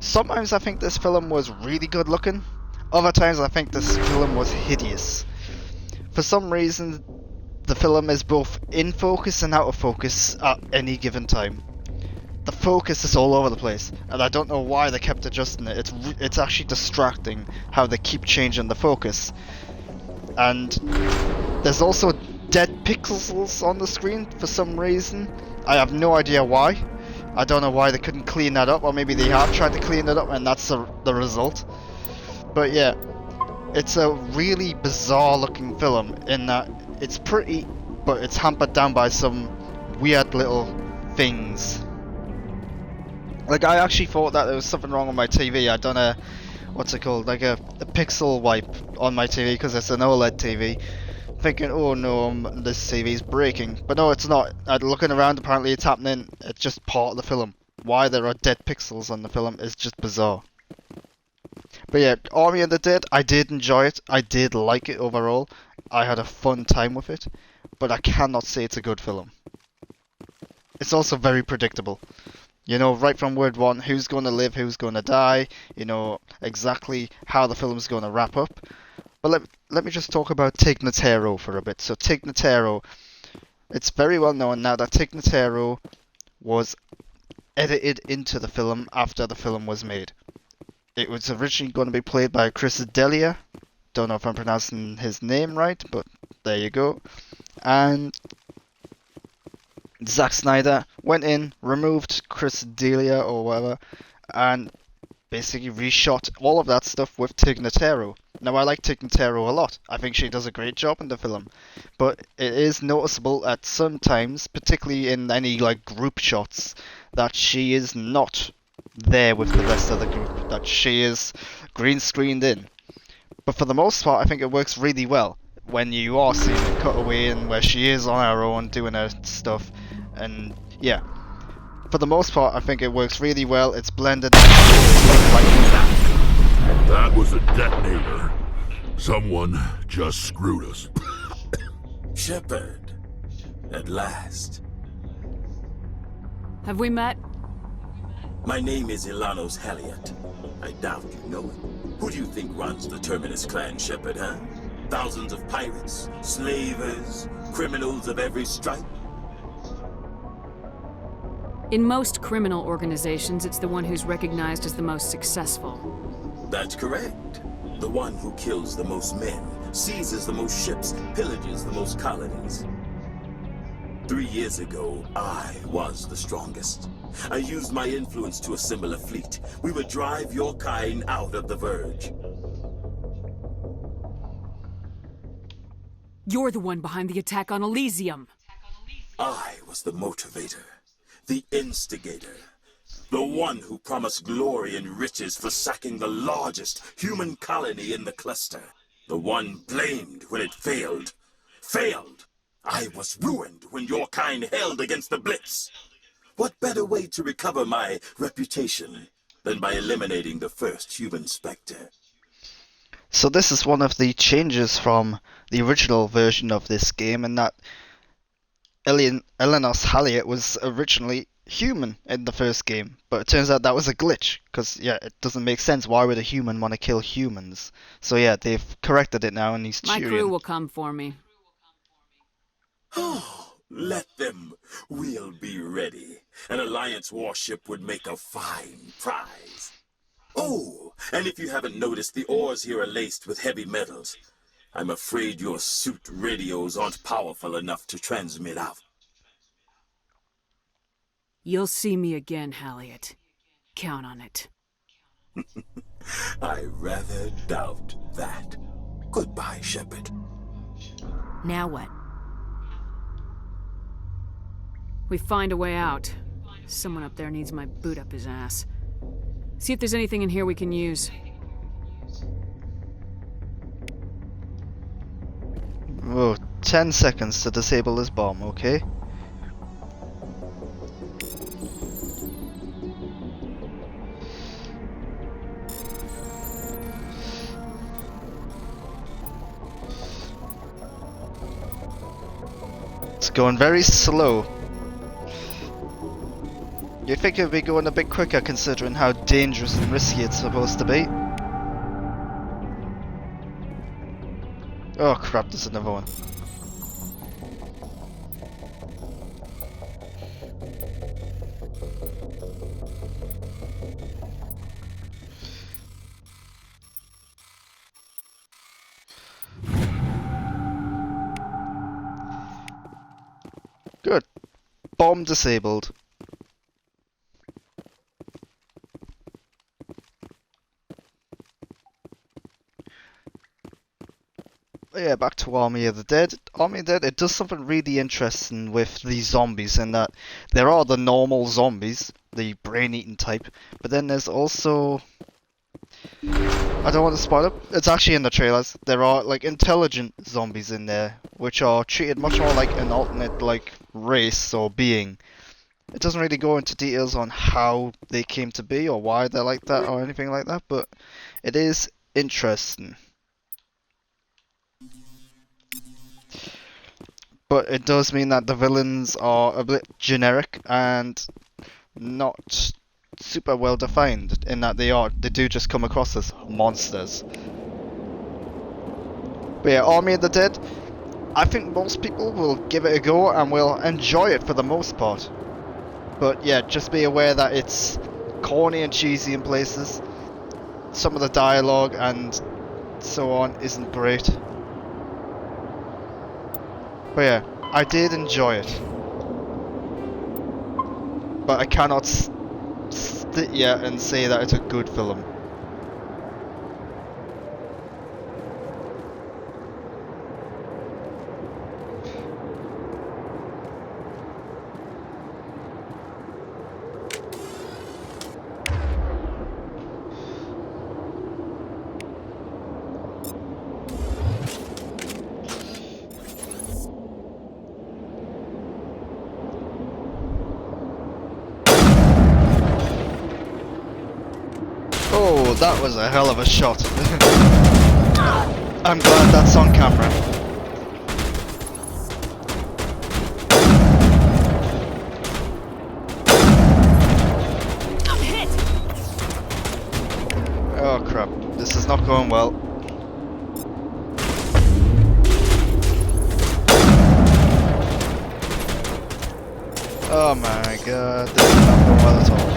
Sometimes I think this film was really good looking. Other times I think this film was hideous. For some reason, the film is both in focus and out of focus at any given time. The focus is all over the place, and I don't know why they kept adjusting it. It's actually distracting how they keep changing the focus. And there's also dead pixels on the screen for some reason. I have no idea why. I don't know why they couldn't clean that up, or maybe they have tried to clean it up and that's the result. But yeah, it's a really bizarre looking film in that it's pretty, but it's hampered down by some weird little things. Like, I actually thought that there was something wrong with my TV. I done a, what's it called, like a pixel wipe on my TV because it's an OLED TV. Thinking, oh no, this TV's breaking. But no, it's not. Looking around, apparently it's happening. It's just part of the film. Why there are dead pixels on the film is just bizarre. But yeah, Army of the Dead, I did enjoy it. I did like it overall. I had a fun time with it. But I cannot say it's a good film. It's also very predictable. You know, right from word one, who's going to live, who's going to die. You know, exactly how the film's going to wrap up. But let me just talk about Tig Notaro for a bit. So Tig Notaro, it's very well known now that Tig Notaro was edited into the film after the film was made. It was originally going to be played by Chris D'Elia. Don't know if I'm pronouncing his name right, but there you go. And Zack Snyder went in, removed Chris D'Elia or whatever, and basically reshot all of that stuff with Tig Notaro. Now, I like Tig Notaro a lot. I think she does a great job in the film. But it is noticeable at some times, particularly in any like group shots, that she is not there with the rest of the group. That she is green screened in. But for the most part, I think it works really well. When you are seeing it cut away and where she is on her own doing her stuff. And yeah. For the most part, I think it works really well. It's blended. That was a detonator. Someone just screwed us. Shepard, at last. Have we met? My name is Ilanos Haliot. I doubt you know it. Who do you think runs the Terminus clan, Shepard, huh? Thousands of pirates, slavers, criminals of every stripe? In most criminal organizations, it's the one who's recognized as the most successful. That's correct. The one who kills the most men, seizes the most ships, pillages the most colonies. 3 years ago, I was the strongest. I used my influence to assemble a fleet. We would drive your kind out of the Verge. You're the one behind the attack on Elysium. I was the motivator, the instigator. The one who promised glory and riches for sacking the largest human colony in the cluster. The one blamed when it failed. Failed! I was ruined when your kind held against the Blitz. What better way to recover my reputation than by eliminating the first human Spectre? So this is one of the changes from the original version of this game, in that Elenos Halliet was originally human in the first game, but it turns out that was a glitch, because yeah, it doesn't make sense. Why would a human want to kill humans? So yeah, they've corrected it now, and he's My Turian. crew will come for me. Oh, let them. We'll be ready. An Alliance warship would make a fine prize. Oh, and if you haven't noticed, the ores here are laced with heavy metals. I'm afraid your suit radios aren't powerful enough to transmit out. You'll see me again, Halliet. Count on it. I rather doubt that. Goodbye, Shepard. Now what? We find a way out. Someone up there needs my boot up his ass. See if there's anything in here we can use. Whoa, 10 seconds to disable this bomb, okay? It's going very slow. You think it'd be going a bit quicker considering how dangerous and risky it's supposed to be? Oh crap, there's another one. Good. Bomb disabled. Yeah, back to Army of the Dead. Army of the Dead, it does something really interesting with the zombies, in that there are the normal zombies, the brain-eating type, but then there's also... I don't want to spoil it. It's actually in the trailers. There are like intelligent zombies in there, which are treated much more like an alternate like race or being. It doesn't really go into details on how they came to be or why they're like that or anything like that, but it is interesting. But it does mean that the villains are a bit generic and not super well defined, in that they do just come across as monsters. But yeah, Army of the Dead, I think most people will give it a go and will enjoy it for the most part. But yeah, just be aware that it's corny and cheesy in places. Some of the dialogue and so on isn't great. But yeah, I did enjoy it. But I cannot sit here and say that it's a good film. Oh, that was a hell of a shot. I'm glad that's on camera. I'm hit. Oh crap, this is not going well. Oh my god, this is not going well at all.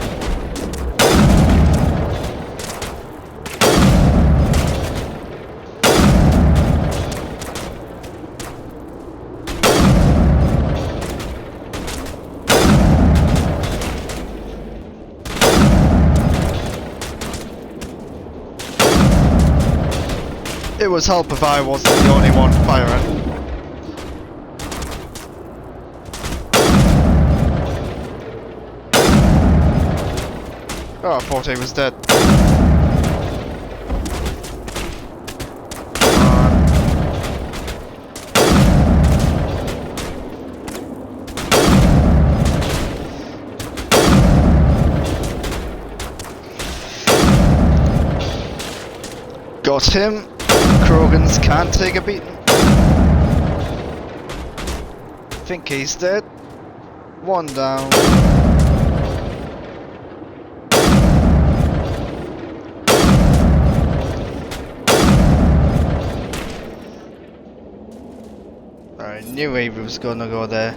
It was help if I wasn't the only one firing. Oh, I thought he was dead. Got him. Krogans can take a beating. Think he's dead. One down. I knew Avery was gonna go there.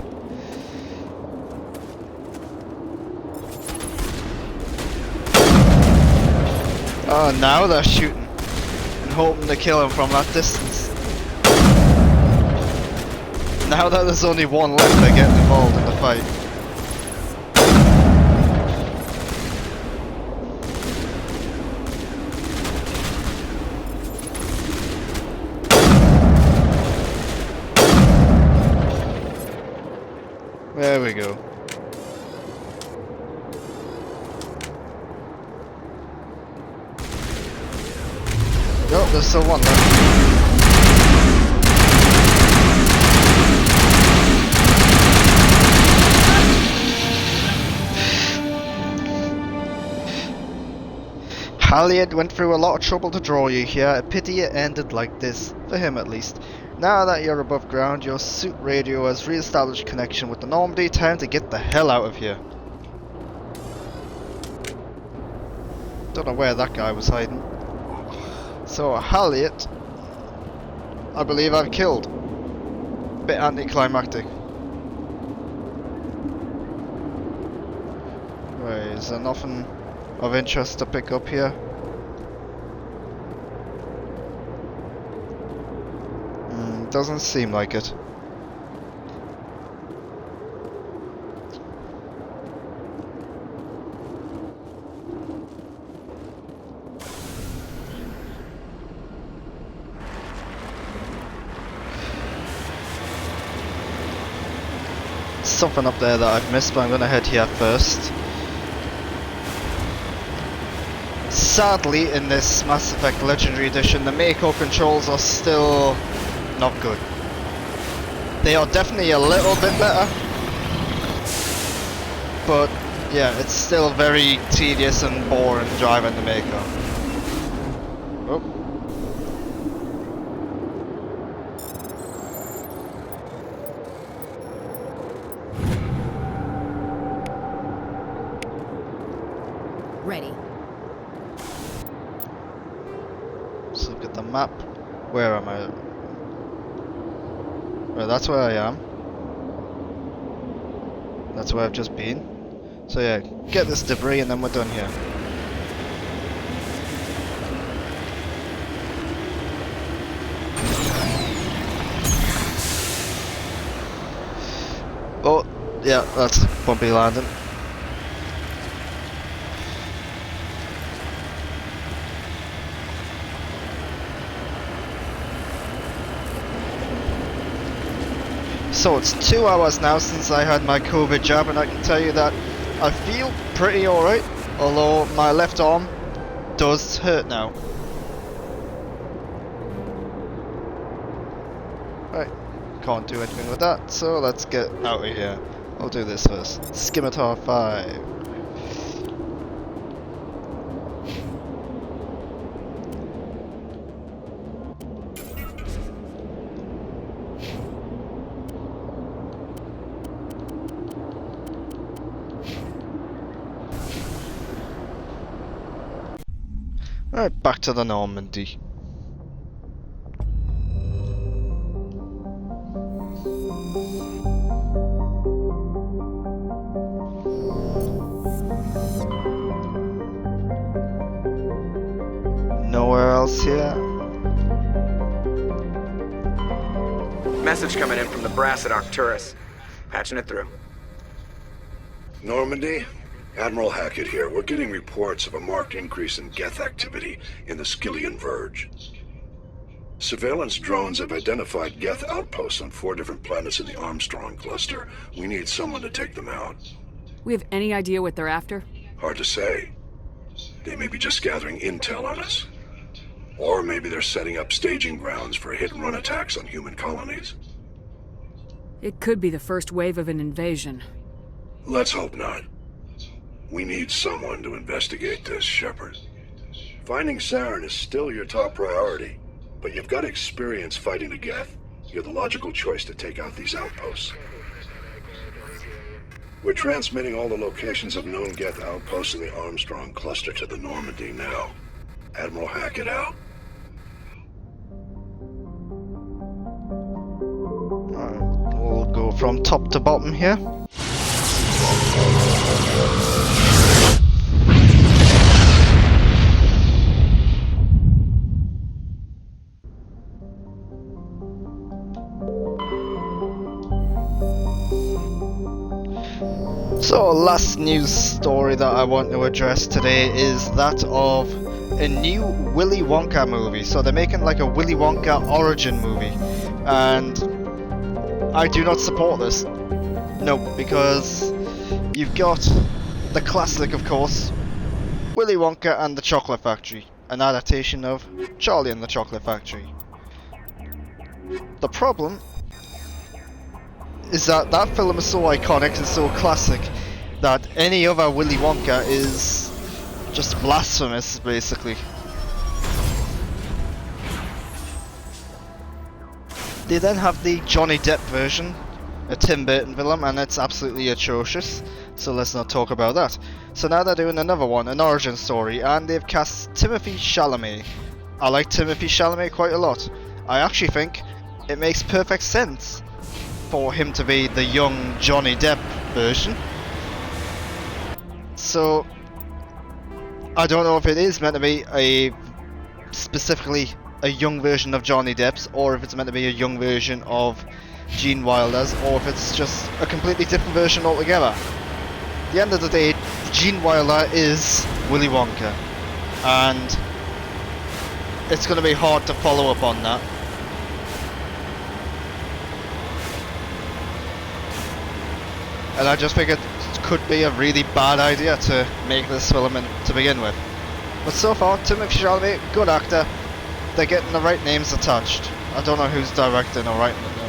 Oh, now they're shooting and hoping to kill him from that distance. Now that there's only one left, they're getting involved in the fight. There we go. Nope, there's still one left. Halliard went through a lot of trouble to draw you here. A pity it ended like this, for him at least. Now that you're above ground, your suit radio has re-established connection with the Normandy. Time to get the hell out of here. Don't know where that guy was hiding. So, Halliard, I believe I've killed. Bit anticlimactic. Right, is there nothing of interest to pick up here? Doesn't seem like it. Something up there that I've missed, but I'm gonna head here first. Sadly, in this Mass Effect Legendary Edition, the Mako controls are still not good. They are definitely a little bit better, but yeah, it's still very tedious and boring driving the Mako. Oh. Ready. Let's look at the map. Where am I? Well, that's where I am. That's where I've just been. So yeah, get this debris and then we're done here. Oh, yeah, that's bumpy landing. So it's 2 hours now since I had my COVID jab, and I can tell you that I feel pretty alright, although my left arm does hurt now. Right, can't do anything with that, so let's get out of here. I'll do this first. Scimitar 5. Alright, back to the Normandy. Nowhere else here. Message coming in from the brass at Arcturus. Patching it through. Normandy? Admiral Hackett here. We're getting reports of a marked increase in Geth activity in the Skyllian Verge. Surveillance drones have identified Geth outposts on 4 different planets in the Armstrong cluster. We need someone to take them out. We have any idea what they're after? Hard to say. They may be just gathering intel on us. Or maybe they're setting up staging grounds for hit-and-run attacks on human colonies. It could be the first wave of an invasion. Let's hope not. We need someone to investigate this, Shepard. Finding Saren is still your top priority. But you've got experience fighting the Geth. You're the logical choice to take out these outposts. We're transmitting all the locations of known Geth outposts in the Armstrong cluster to the Normandy now. Admiral Hackett out. We'll go from top to bottom here. So, last news story that I want to address today is that of a new Willy Wonka movie. So they're making like a Willy Wonka origin movie, and I do not support this. No, because you've got the classic, of course, Willy Wonka and the Chocolate Factory, an adaptation of Charlie and the Chocolate Factory. The problem is that that film is so iconic and so classic that any other Willy Wonka is just blasphemous, basically. They then have the Johnny Depp version, a Tim Burton film, and it's absolutely atrocious, so let's not talk about that. So now they're doing another one, an origin story, and they've cast Timothée Chalamet. I like Timothée Chalamet quite a lot. I actually think it makes perfect sense for him to be the young Johnny Depp version. So I don't know if it is meant to be specifically a young version of Johnny Depp's, or if it's meant to be a young version of Gene Wilder's, or if it's just a completely different version altogether. At the end of the day, Gene Wilder is Willy Wonka, and it's going to be hard to follow up on that. And I just think it could be a really bad idea to make this film to begin with. But so far, Timothée Chalamet, good actor. They're getting the right names attached. I don't know who's directing or writing it though.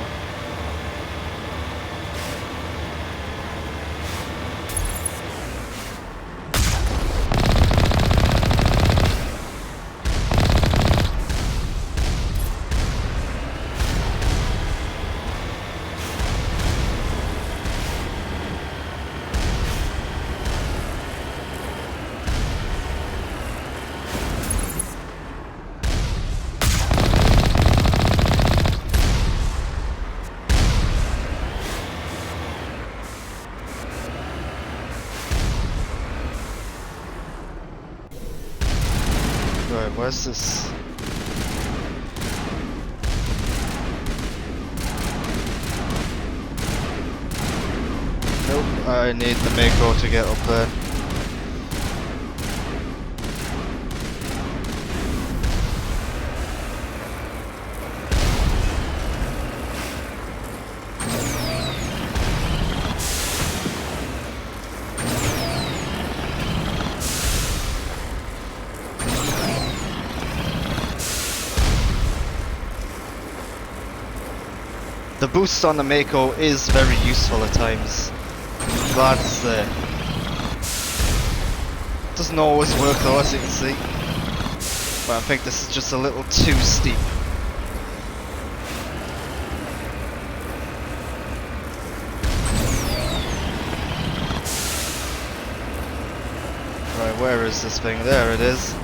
Right, where's this? Nope, I need the Mako to get up there. The boost on the Mako is very useful at times. I'm glad it's there. Doesn't always work though, as you can see. But I think this is just a little too steep. Right, where is this thing? There it is.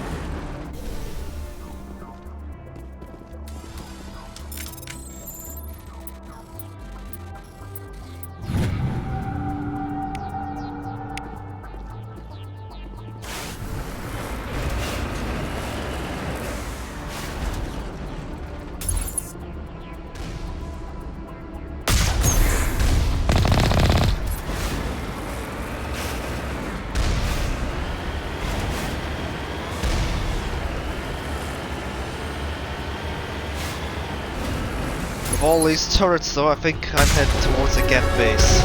All these turrets though, I think I'm heading towards a Geth base.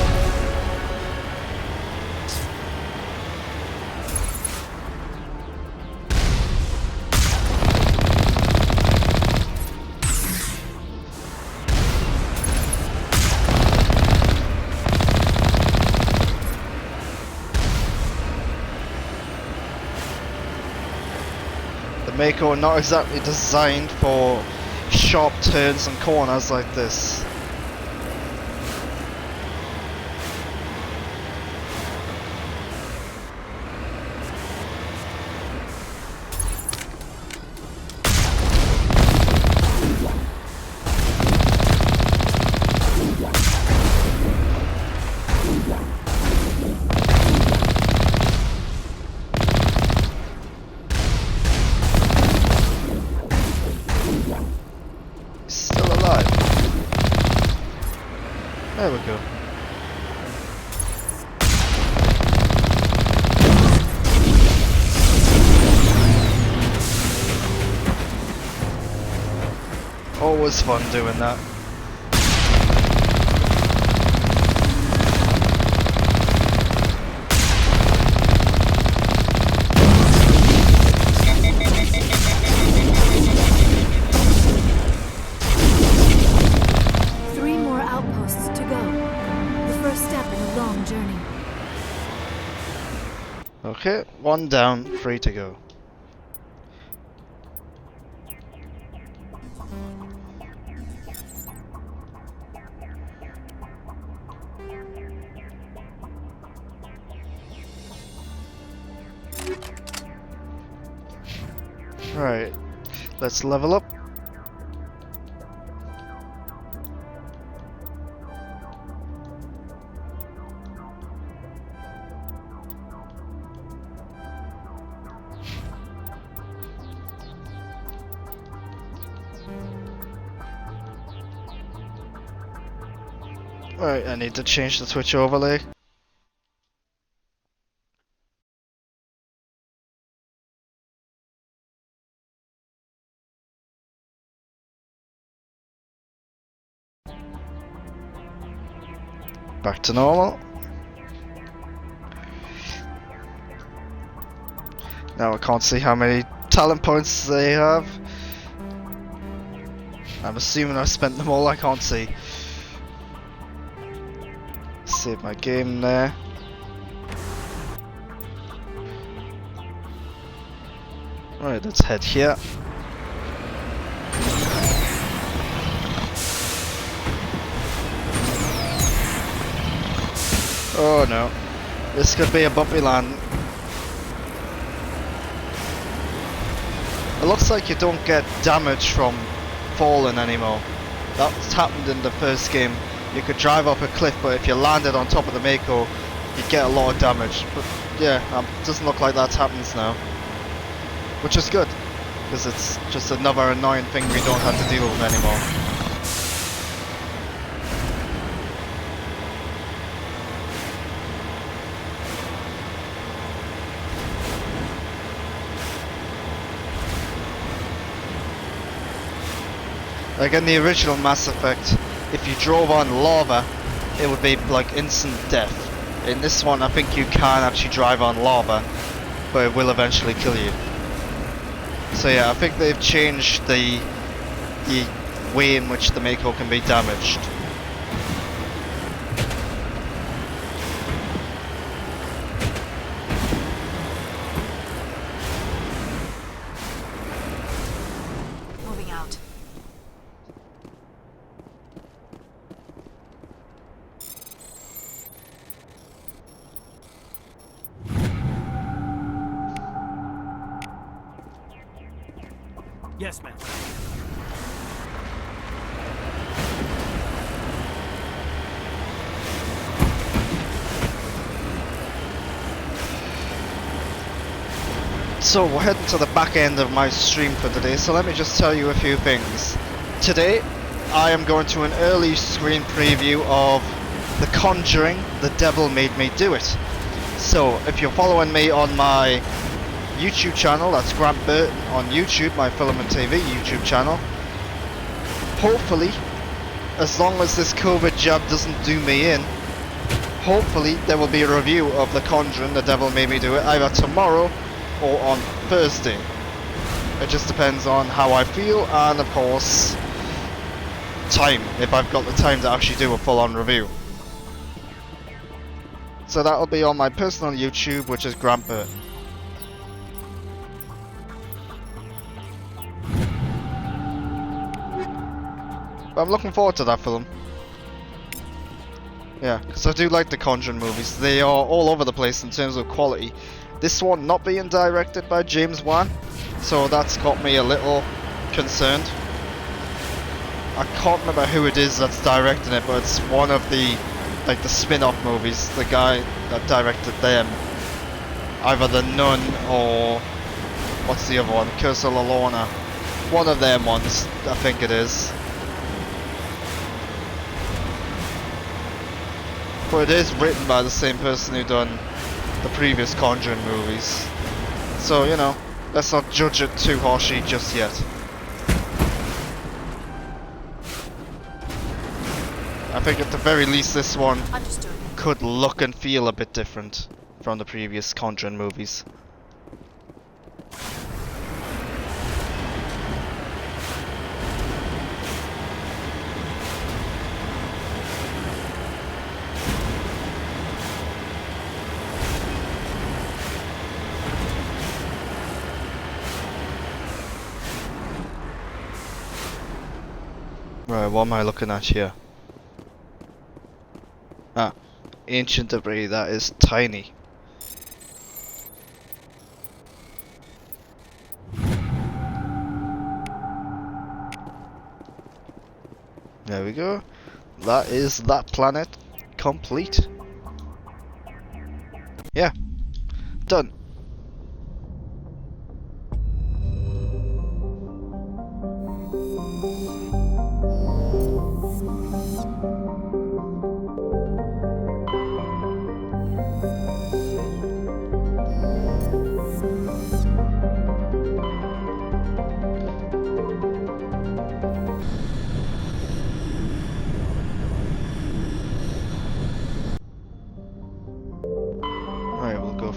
The Mako are not exactly designed for sharp turns and corners like this. There we go. Always fun doing that. Okay, 1 down, 3 to go. Right, let's level up. Right, I need to change the Twitch overlay. Back to normal. Now I can't see how many talent points they have. I'm assuming I spent them all, I can't see. Save my game there. Right, let's head here. Oh no, this could be a bumpy land. It looks like you don't get damage from falling anymore. That's happened in the first game. You could drive up a cliff, but if you landed on top of the Mako, you'd get a lot of damage. But yeah, it doesn't look like that happens now. Which is good, because it's just another annoying thing we don't have to deal with anymore. Like in the original Mass Effect, if you drove on lava, it would be like instant death. In this one, I think you can actually drive on lava, but it will eventually kill you. So yeah, I think they've changed the way in which the Mako can be damaged. Moving out. Yes, ma'am. So we're heading to the back end of my stream for today, so let me just tell you a few things. Today, I am going to an early screen preview of The Conjuring, The Devil Made Me Do It. So, if you're following me on my YouTube channel, that's Grant Burton on YouTube, my Film and TV YouTube channel. Hopefully, as long as this COVID jab doesn't do me in, hopefully there will be a review of The Conjuring, The Devil Made Me Do It, either tomorrow or on Thursday. It just depends on how I feel and of course time, if I've got the time to actually do a full-on review. So that'll be on my personal YouTube, which is Grant Burton. But I'm looking forward to that film. Yeah, because I do like the Conjuring movies. They are all over the place in terms of quality. This one not being directed by James Wan, so that's got me a little concerned. I can't remember who it is that's directing it, but it's one of the like the spin-off movies. The guy that directed them, either The Nun or what's the other one? Curse of La Llorona. One of them ones, I think it is. But it is written by the same person who done the previous Conjuring movies. So, you know, let's not judge it too harshly just yet. I think at the very least this one could look and feel a bit different from the previous Conjuring movies. Right, what am I looking at here? Ah, ancient debris that is tiny. There we go. That is that planet complete. Yeah, done.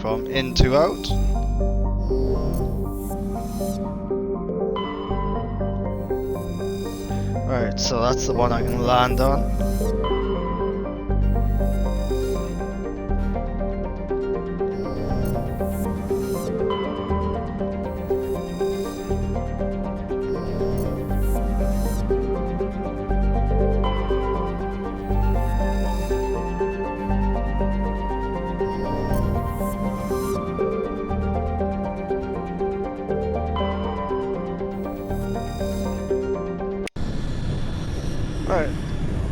From in to out. Right, so that's the one I can land on.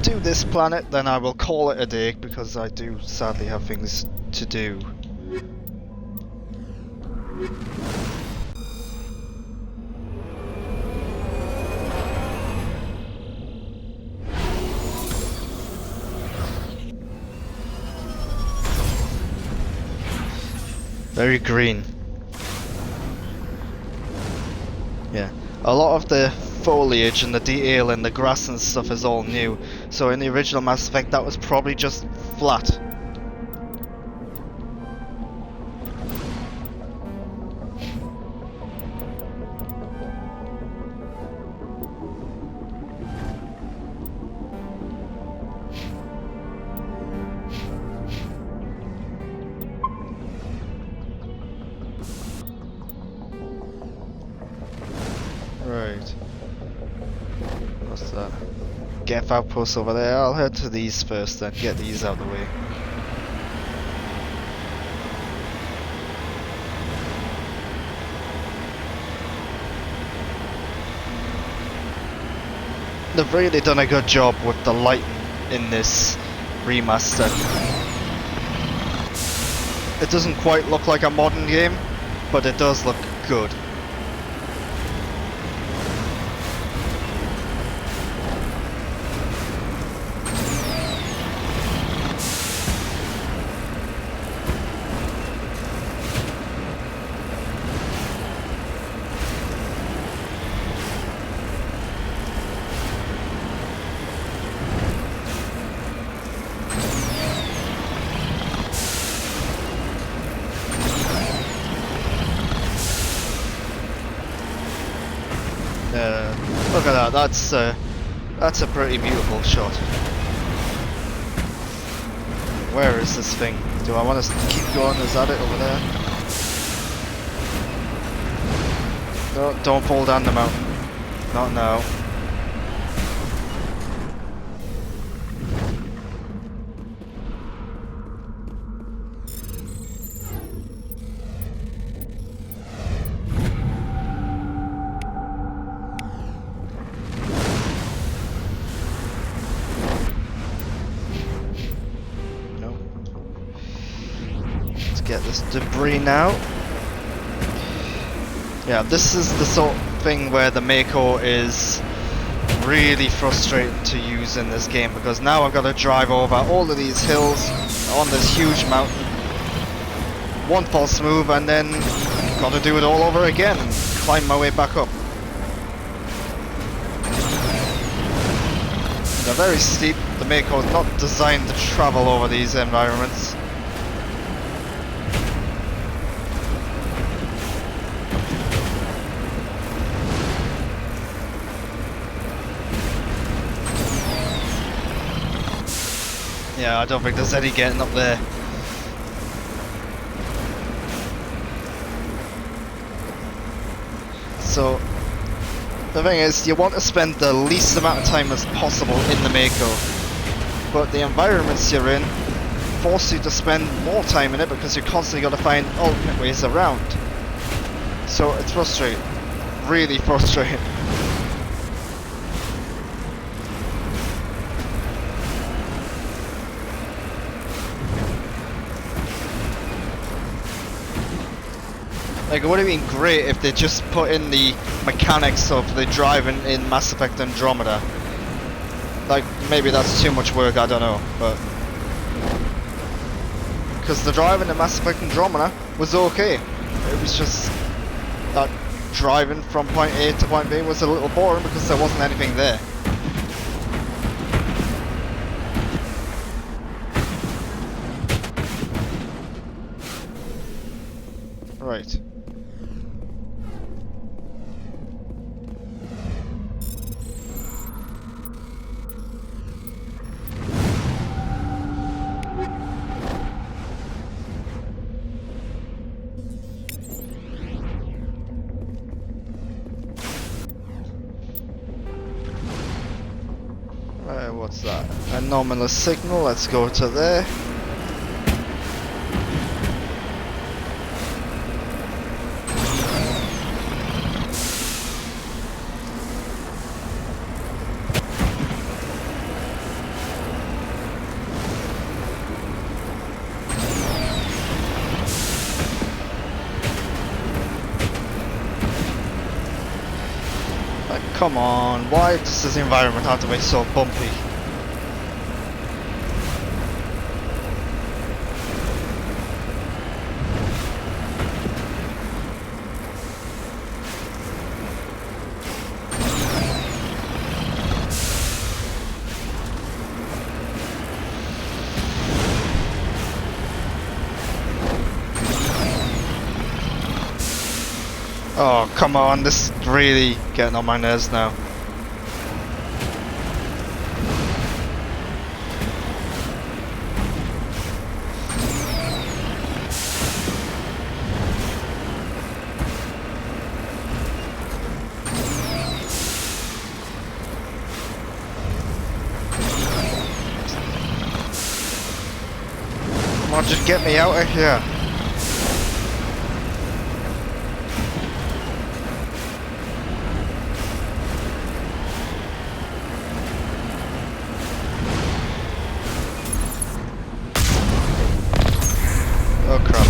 To this planet, then I will call it a day because I do sadly have things to do. Very green. Yeah, a lot of the foliage and the detail and the grass and stuff is all new. So in the original Mass Effect that was probably just flat. Right. What's that? Geth outpost over there. I'll head to these first then, get these out of the way. They've really done a good job with the lighting in this remaster. It doesn't quite look like a modern game, but it does look good. Look at that, that's a pretty beautiful shot. Where is this thing? Do I want to keep going? Is that it over there? No, don't fall down the mountain. Not now. get this debris now. Yeah, this is the sort of thing where the Mako is really frustrating to use in this game, because now I've got to drive over all of these hills on this huge mountain. One false move and then got to do it all over again and climb my way back up. They're very steep. The Mako is not designed to travel over these environments. Yeah, I don't think there's any getting up there. So, the thing is, you want to spend the least amount of time as possible in the Mako, but the environments you're in force you to spend more time in it because you're constantly got to find alternate ways around. So it's frustrating, really frustrating. Like, it would have been great if they just put in the mechanics of the driving in Mass Effect Andromeda. Like, maybe that's too much work, I don't know, but... because the driving in Mass Effect Andromeda was okay. It was just that driving from point A to point B was a little boring because there wasn't anything there. Right. What's that? Anomalous signal, let's go to there. Like, come on, why does this environment have to be so bumpy? Oh, come on, this is really getting on my nerves now. Come on, just get me out of here. Oh crap.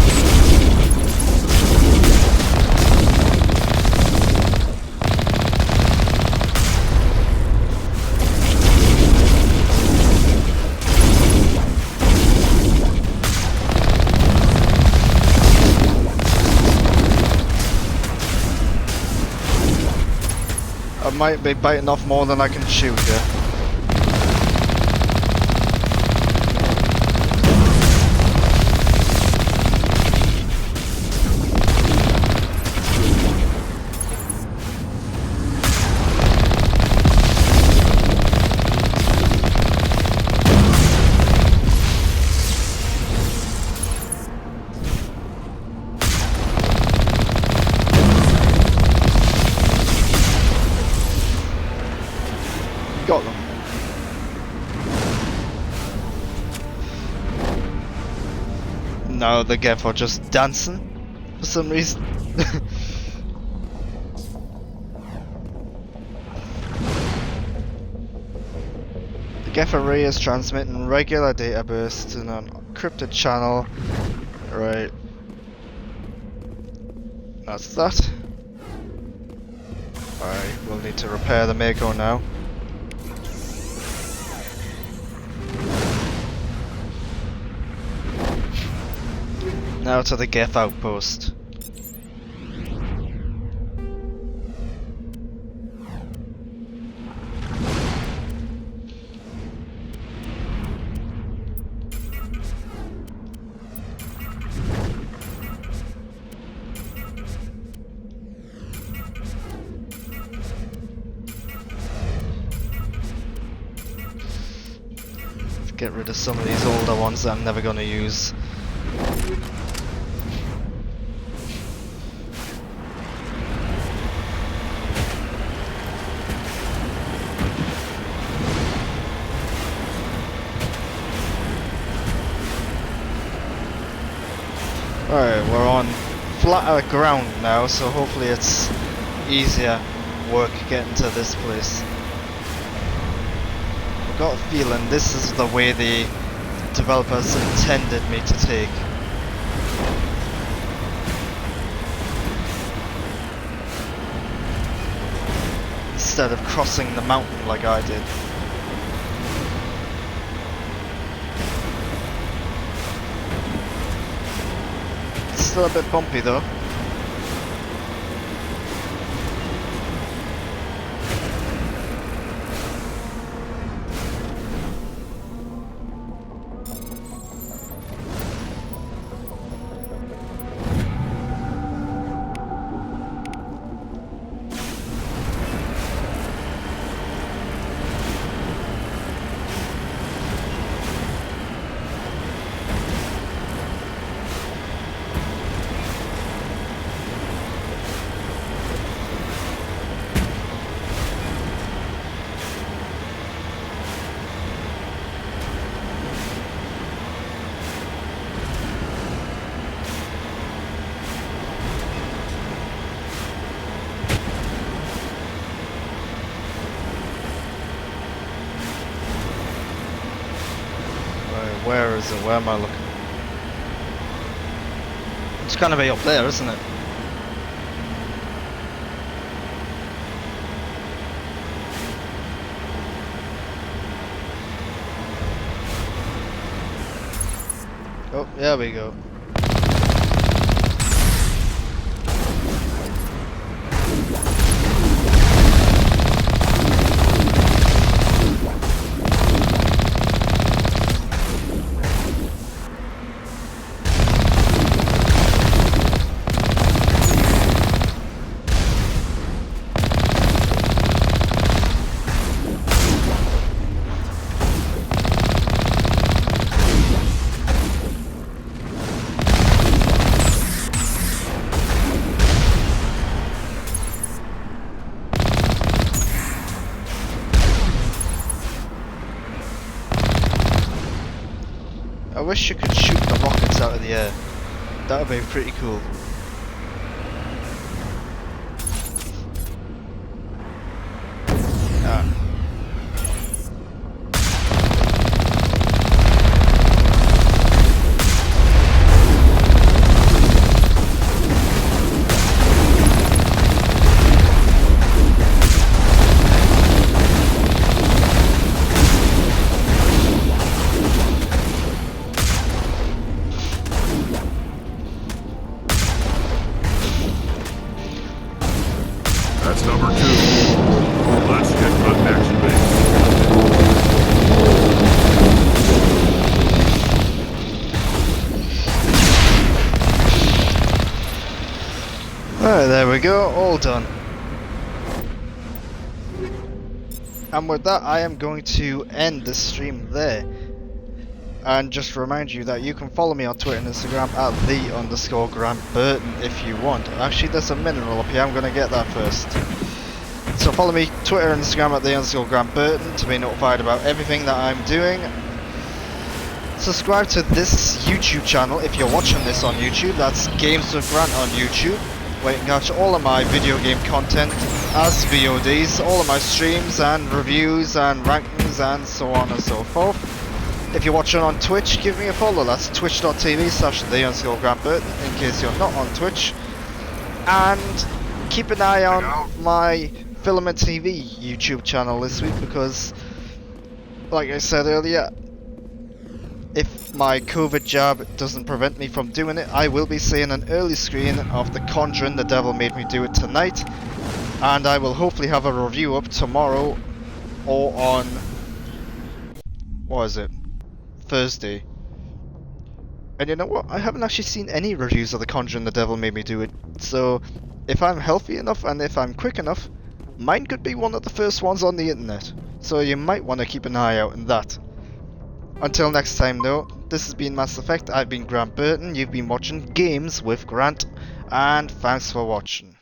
I might be biting off more than I can chew here. Got them. No, the Geth are just dancing for some reason. The Geth array is transmitting regular data bursts to an encrypted channel. Right. That's that. Alright, we'll need to repair the Mako now. Now to the Geth outpost. Get rid of some of these older ones that I'm never going to use. Alright, we're on flatter ground now, so hopefully it's easier work getting to this place. I've got a feeling this is the way the developers intended me to take. Instead of crossing the mountain like I did. Still a bit bumpy though. Where is it? Where am I looking? It's gonna be up there, isn't it? Oh, there we go. I wish you could shoot the rockets out of the air. That would be pretty cool. Ah. That's number 2. Let's get to the next base. Alright, there we go, all done. And with that, I am going to end the stream there. And just remind you that you can follow me on Twitter and Instagram at @the_Grant_Burton if you want. Actually, there's a mineral up here, I'm going to get that first. So follow me Twitter and Instagram at @the_Grant_Burton to be notified about everything that I'm doing. Subscribe to this YouTube channel if you're watching this on YouTube. That's Games with Grant on YouTube, where you can catch all of my video game content as VODs, all of my streams and reviews and rankings and so on and so forth. If you're watching on Twitch, give me a follow. That's twitch.tv/the_Grant_Burton in case you're not on Twitch. And keep an eye on my Filament TV YouTube channel this week, because, like I said earlier, if my COVID jab doesn't prevent me from doing it, I will be seeing an early screen of The Conjuring: The Devil Made Me Do It tonight, and I will hopefully have a review up tomorrow or on, what is it, Thursday. And you know what, I haven't actually seen any reviews of The Conjuring: The Devil Made Me Do It, so if I'm healthy enough and if I'm quick enough, mine could be one of the first ones on the internet, so you might want to keep an eye out on that. Until next time though, this has been Mass Effect, I've been Grant Burton, you've been watching Games with Grant, and thanks for watching.